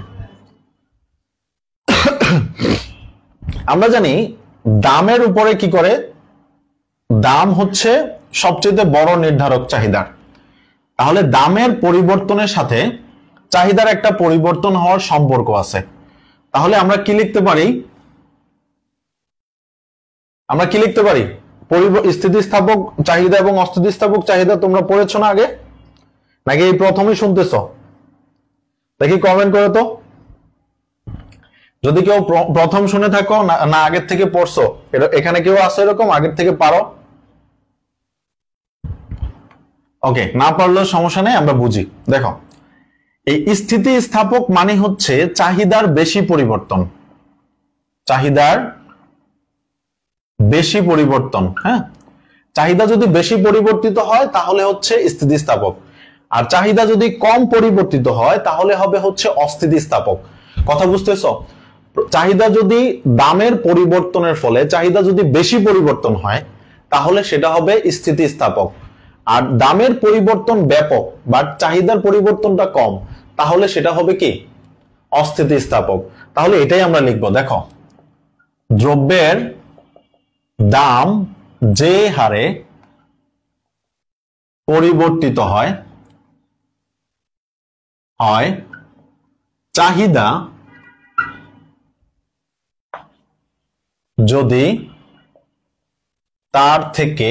Speaker 1: আমরা জানি দামের উপরে কি করে, দাম হচ্ছে সবচেয়ে বড় নির্ধারক চাহিদার। তাহলে দামের পরিবর্তনের সাথে চাহিদার একটা পরিবর্তন হওয়ার সম্পর্ক আছে। তাহলে আমরা কি লিখতে পারি? স্থিতিস্থাপক চাহিদা এবং অস্থিতিস্থাপক চাহিদা তোমরা পড়েছো না আগে, নাকি এই প্রথমেই শুনতেছ? দেখি কমেন্ট করে তো, যদি কেউ প্রথম শুনে থাকো না আগের থেকে পড়ছো, এখানে কেউ আছে এরকম আগের থেকে পারো? ওকে, না পারলেও সমস্যা নেই, আমরা বুঝি। দেখো, এই স্থিতিস্থাপক মানে হচ্ছে চাহিদার বেশি পরিবর্তন, চাহিদার বেশি পরিবর্তন। হ্যাঁ, চাহিদা যদি বেশি পরিবর্তিত হয় তাহলে হচ্ছে স্থিতিস্থাপক, আর চাহিদা যদি কম পরিবর্তিত হয় তাহলে হবে হচ্ছে অস্থিতিস্থাপক। কথা বুঝতেছ? চাহিদা যদি দামের পরিবর্তনের ফলে চাহিদা যদি বেশি পরিবর্তন হয় তাহলে সেটা হবে স্থিতিস্থাপক, আর দামের পরিবর্তন ব্যাপক বাট চাহিদার পরিবর্তনটা কম তাহলে সেটা হবে কি? অস্থিতিস্থাপক। তাহলে এটাই আমরা লিখবো। দেখো, দ্রব্যের দাম যে হারে পরিবর্তিত হয় চাহিদা যদি তার থেকে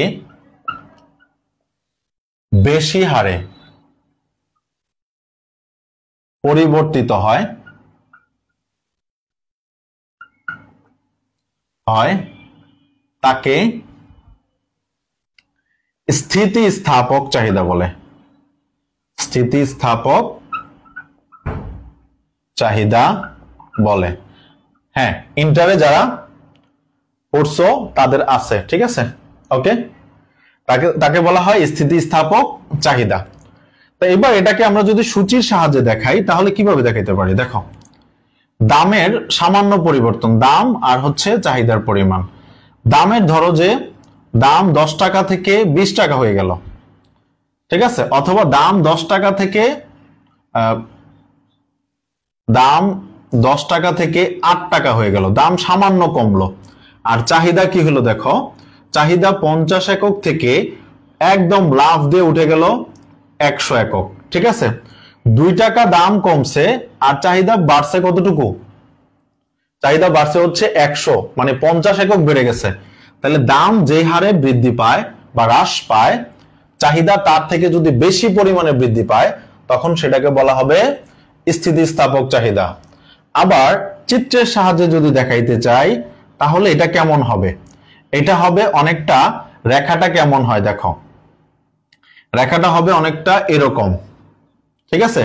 Speaker 1: বেশি হারে পরিবর্তিত হয় তাকে স্থিতিস্থাপক চাহিদা বলে। স্থিতিস্থাপক চাহিদা বলে। হ্যাঁ, ইন্টারে যারা পড়ছো তাদের আছে, ঠিক আছে? ওকে, তাকে বলা হয় স্থিতিস্থাপক চাহিদা। তো এবার এটাকে আমরা যদি সূচির সাহায্যে দেখাই তাহলে কিভাবে দেখাইতে পারি? দেখো, দামের সামান্য পরিবর্তন, দাম আর হচ্ছে চাহিদার পরিমাণ। দামের ধরো যে দাম 10 টাকা থেকে 20 টাকা হয়ে গেল, ঠিক আছে? অথবা দাম 10 টাকা থেকে 8 টাকা হয়ে গেল, দাম সামান্য কমলো। আর চাহিদা কি হলো? দেখো, চাহিদা 50 একক থেকে একদম লাফ দিয়ে উঠে গেল 100 একক, ঠিক আছে? 2 টাকা দাম কমছে আর চাহিদা বাড়ছে কতটুকু? চাহিদা বাড়ছে হচ্ছে 100, মানে 50 একক বেড়ে গেছে। তাহলে দাম যে হারে বৃদ্ধি পায় বা হ্রাস পায়, চাহিদা তার থেকে যদি বেশি পরিমাণে বৃদ্ধি পায় তখন সেটাকে বলা হবে স্থিতিস্থাপক চাহিদা। আবার চিত্রের সাহায্যে যদি দেখাইতে চাই তাহলে এটা কেমন হবে? এটা হবে অনেকটা, রেখাটা কেমন হয় দেখো, রেখাটা হবে অনেকটা এরকম, ঠিক আছে?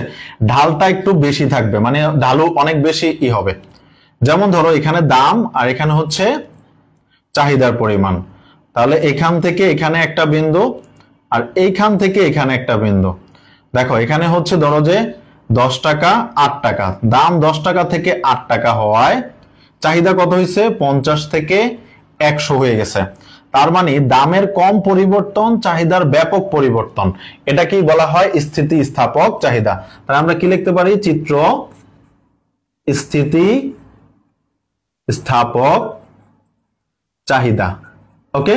Speaker 1: ঢালটা একটু বেশি থাকবে, মানে ঢালু অনেক বেশি হবে। যেমন ধরো এখানে দাম আর এখানে হচ্ছে চাহিদার পরিমাণ, তাহলে এখান থেকে এখানে একটা বিন্দু আর এইখান থেকে এখানে একটা বিন্দু। দেখো এখানে হচ্ছে ধরো যে 10 টাকা 8 টাকা, দাম 10 টাকা থেকে 8 টাকা হওয়ায় চাহিদা কত হয়েছে? 50 থেকে 100 হয়ে গেছে। তার মানে দামের কম পরিবর্তন চাহিদার ব্যাপক পরিবর্তন, এটাকেই বলা হয় স্থিতিস্থাপক চাহিদা। তাহলে আমরা কি লিখতে পারি? চিত্র স্থিতিস্থাপক চাহিদা। ওকে,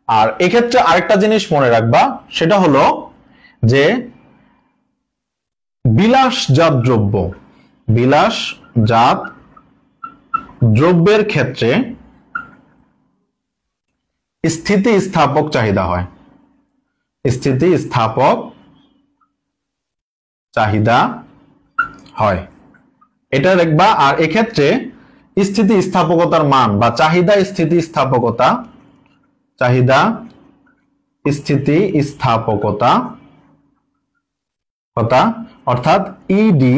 Speaker 1: আর এক্ষেত্রে আরেকটা জিনিস মনে রাখবা, সেটা হলো যে বিলাসজাত দ্রব্যের ক্ষেত্রে স্থিতিস্থাপক চাহিদা হয়, স্থিতিস্থাপক চাহিদা হয়, এটা দেখবা। আর এক্ষেত্রে স্থিতিস্থাপকতার মান বা চাহিদা স্থিতিস্থাপকতা অর্থাৎ ইডি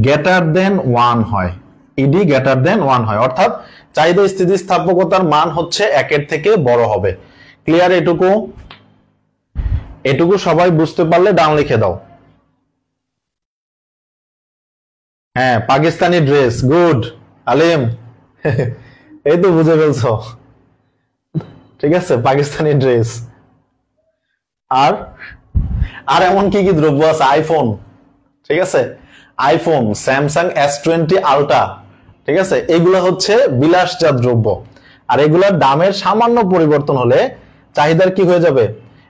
Speaker 1: গ্রেটার দেন 1 হয়, ইডি গ্রেটার দেন 1 হয়, অর্থাৎ চাহিদা স্থিতিস্থাপকতার মান হচ্ছে 1 থেকে বড় হবে। ক্লিয়ার? এটুকু সবাই বুঝতে পারলে ডান লিখে দাও। হ্যাঁ, পাকিস্তানি ড্রেস, গুড আলিম। এই তো বুঝে ফেলছো, ঠিক আছে, পাকিস্তানি ড্রেস। আর এমন কি কি দ্রব্য আছে? আইফোন, ঠিক আছে, আইফোন, স্যামসাং S20 আলট্রা, ঠিক আছে, এগুলো হচ্ছে বিলাসজাত দ্রব্য। আর এগুলোর দামের সামান্য পরিবর্তন হলে চাহিদার কি হয়ে যাবে?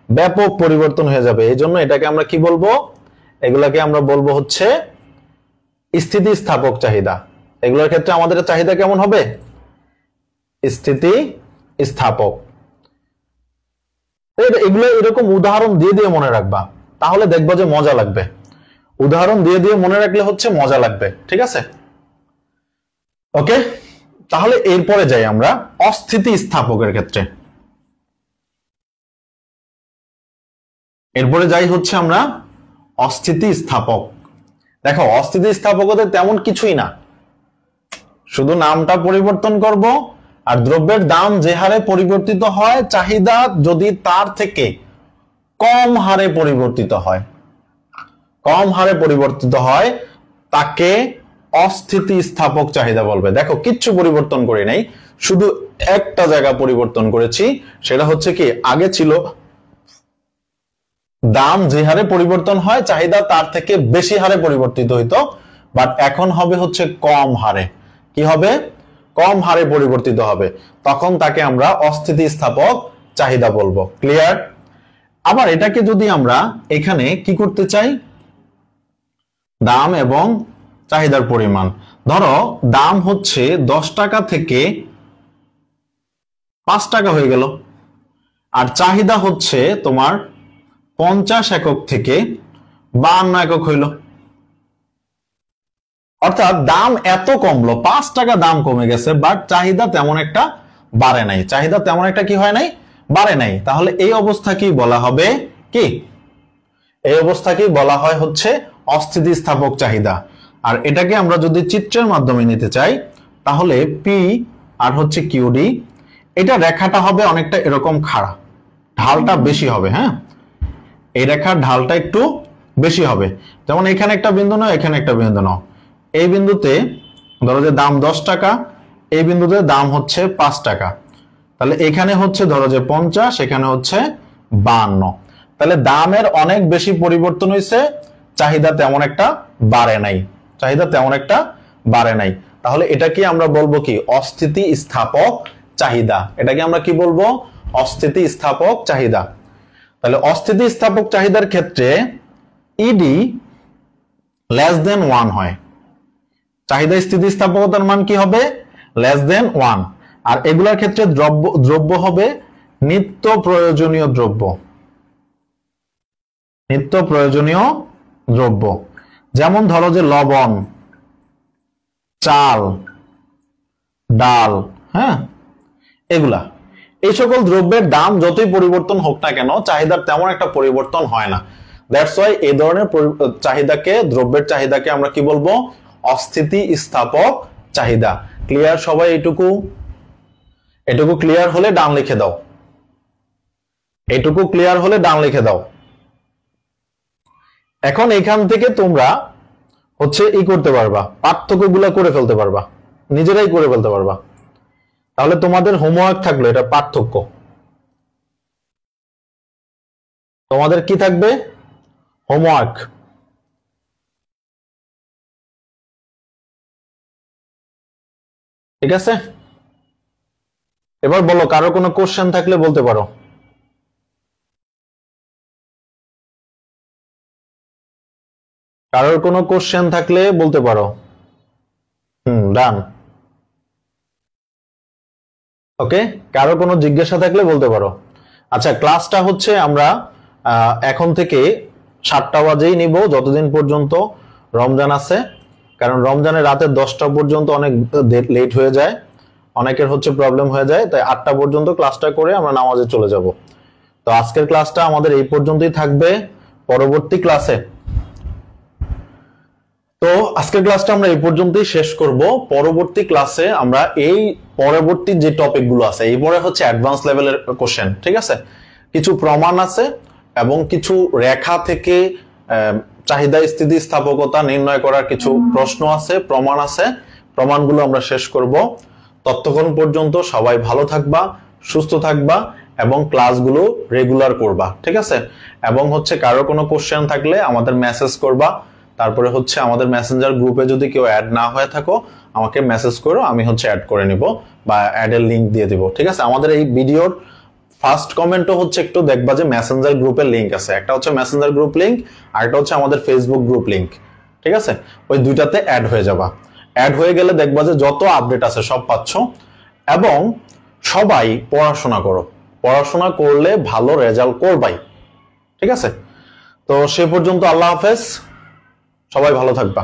Speaker 1: ব্যাপক পরিবর্তন হয়ে যাবে। এই জন্য এটাকে আমরা কি বলবো? এগুলাকে আমরা বলবো হচ্ছে স্থিতিস্থাপক চাহিদা। এগুলোর ক্ষেত্রে আমাদের চাহিদা কেমন হবে? স্থিতিস্থাপক। এগুলো এরকম উদাহরণ দিয়ে দিয়ে মনে রাখবা, তাহলে দেখবা যে মজা লাগবে। উদাহরণ দিয়ে দিয়ে মনে রাখলে হচ্ছে মজা লাগবে, ঠিক আছে? ওকে, তাহলে এরপরে যাই আমরা অস্থিতিস্থাপকের ক্ষেত্রে। এরপরে যাই হচ্ছে আমরা অস্থিতিস্থাপক। দেখো, অস্থিতিস্থাপকতা তেমন কিছুই না, শুধু নামটা পরিবর্তন করব, আর দ্রব্যের দাম যে হারে পরিবর্তিত হয়, চাহিদা যদি তার থেকে কম হারে পরিবর্তিত হয়, তাকে অস্থিতিস্থাপক চাহিদা বলবে। দেখো, কিচ্ছু পরিবর্তন করি নাই, শুধু একটা জায়গা পরিবর্তন করেছি, সেটা হচ্ছে কি, আগে ছিল দাম যে হারে পরিবর্তন হয়, চাহিদা তার থেকে বেশি হারে পরিবর্তিত হইতো, বাট এখন হবে হচ্ছে কম হারে। কি হবে? কম হারে পরিবর্তিত হবে, তখন তাকে আমরা অস্থিতিস্থাপক চাহিদা বলবো। ক্লিয়ার? আবার এটাকে যদি আমরা এখানে কি করতে চাই, দাম এবং চাহিদার পরিমাণ, ধরো দাম হচ্ছে 10 টাকা থেকে 5 টাকা হয়ে গেল, আর চাহিদা হচ্ছে তোমার 50 একক থেকে 52 একক হইল। অর্থাৎ দাম এত কমলো, 5 টাকা দাম কমে গেছে, বাট চাহিদা তেমন একটা বাড়ে নাই, চাহিদা তেমন একটা কি হয় নাই, বাড়ে নাই। তাহলে এই অবস্থাকেই বলা হবে কি? এই অবস্থাকেই বলা হয় হচ্ছে অস্থিতিস্থাপক চাহিদা। আর এটাকে আমরা যদি চিত্রের মাধ্যমে নিতে চাই, তাহলে পি আর হচ্ছে কিউডি, এটা রেখাটা হবে অনেকটা এরকম খাড়া, ঢালটা বেশি হবে। হ্যাঁ, এই রেখার ঢালটা একটু বেশি হবে। যেমন এখানে একটা বিন্দু নাও, এখানে একটা বিন্দু নাও, এই বিন্দুতে ধরো যে দাম 10 টাকা, এই বিন্দুতে দাম হচ্ছে 5 টাকা, তাহলে এখানে হচ্ছে ধরো যে 50, এখানে হচ্ছে 52। তাহলে দামের অনেক বেশি পরিবর্তন হয়েছে, চাহিদা তেমন একটা বাড়ে নাই, চাহিদা তেমন একটা বাড়ে নাই। তাহলে এটাকে আমরা বলবো কি? অস্থিতিস্থাপক চাহিদা। এটাকে আমরা কি বলবো? অস্থিতিস্থাপক চাহিদা। তাহলে অস্থিতিস্থাপক চাহিদার ক্ষেত্রে ইডি লেস দেন 1 হয়, চাহিদা স্থিতিস্থাপকতার মান কি হবে? Less than 1। আর এগুলোর ক্ষেত্রে দ্রব্য হবে নিত্য প্রয়োজনীয় দ্রব্য, নিত্য প্রয়োজনীয় দ্রব্য। যেমন ধরো যে লবণ, চাল, ডাল, হ্যাঁ, এগুলা, এই সকল দ্রব্যের দাম যতই পরিবর্তন হোক না কেন, চাহিদার তেমন একটা পরিবর্তন হয় না। দ্যাটস ওয়াই এই ধরনের চাহিদাকে, দ্রব্যের চাহিদাকে আমরা কি বলবো? অস্থিতিস্থাপক চাহিদা। ক্লিয়ার সবাই? এটুকু ক্লিয়ার হলে ডান লিখে দাও, এটুকু ক্লিয়ার হলে ডান লিখে দাও। এখন এখান থেকে তোমরা হচ্ছে করতে পারবা, পার্থক্যগুলো করে ফেলতে পারবা, নিজেরাই করে ফেলতে পারবা। তাহলে তোমাদের হোমওয়ার্ক থাকলো এটা পার্থক্য। তোমাদের কি থাকবে? হোমওয়ার্ক। ঠিক আছে, এবার বলো, কারো কোনো কোশ্চেন থাকলে বলতে পারো। কারোর কোনো কোশ্চেন থাকলে বলতে পারো। ডান। ওকে, কারো কোনো জিজ্ঞাসা থাকলে বলতে পারো। আচ্ছা, ক্লাসটা হচ্ছে আমরা এখন থেকে 7টা বাজেই নিব, যতদিন পর্যন্ত রমজান আছে। কারণ রমজানের রাতে 10টা পর্যন্ত অনেক লেট হয়ে যায়, অনেকের হচ্ছে প্রবলেম হয়ে যায়, তাই 8টা পর্যন্ত ক্লাসটা করে আমরা নামাজে চলে যাব। তো আজকের ক্লাসটা আমাদের এই পর্যন্তই থাকবে। পরবর্তী ক্লাসে তো আজকের ক্লাসটা আমরা এই পর্যন্তই শেষ করব। পরবর্তী ক্লাসে আমরা এই পরবর্তী যে টপিকগুলো আছে, এই পরে হচ্ছে অ্যাডভান্স লেভেলের কোশ্চেন। ঠিক আছে, কিছু প্রমাণ আছে এবং কিছু রেখা থেকে চাহিদা স্থিতিস্থাপকতা নির্ণয় করার কিছু প্রশ্ন আছে, প্রমাণ আছে। প্রমাণগুলো আমরা শেষ করব। ততক্ষণ পর্যন্ত সবাই ভালো থাকবা, সুস্থ থাকবা এবং ক্লাসগুলো রেগুলার করবা। ঠিক আছে, এবং হচ্ছে কারো কোনো কোশ্চেন থাকলে আমাদের মেসেজ করবা। তারপরে হচ্ছে আমাদের মেসেঞ্জার গ্রুপে যদি কেউ অ্যাড না হয়ে থাকো, আমাকে মেসেজ করো, আমি হচ্ছে অ্যাড করে নিব বা অ্যাডের লিংক দিয়ে দিব। ঠিক আছে, আমাদের এই ভিডিওর ফার্স্ট কমেন্টও হচ্ছে একটু দেখবা যে মেসেঞ্জার গ্রুপের লিংক আছে। একটা হচ্ছে মেসেঞ্জার গ্রুপ লিংক, আর একটা হচ্ছে আমাদের ফেসবুক গ্রুপ লিংক। ঠিক আছে, ওই দুইটাতে অ্যাড হয়ে যাবা। অ্যাড হয়ে গেলে দেখবা যে যত আপডেট আছে সব পাচ্ছ। এবং সবাই পড়াশোনা করো, পড়াশোনা করলে ভালো রেজাল্ট করবাই। ঠিক আছে, তো সে পর্যন্ত আল্লাহ হাফেজ, সবাই ভালো থাকবা।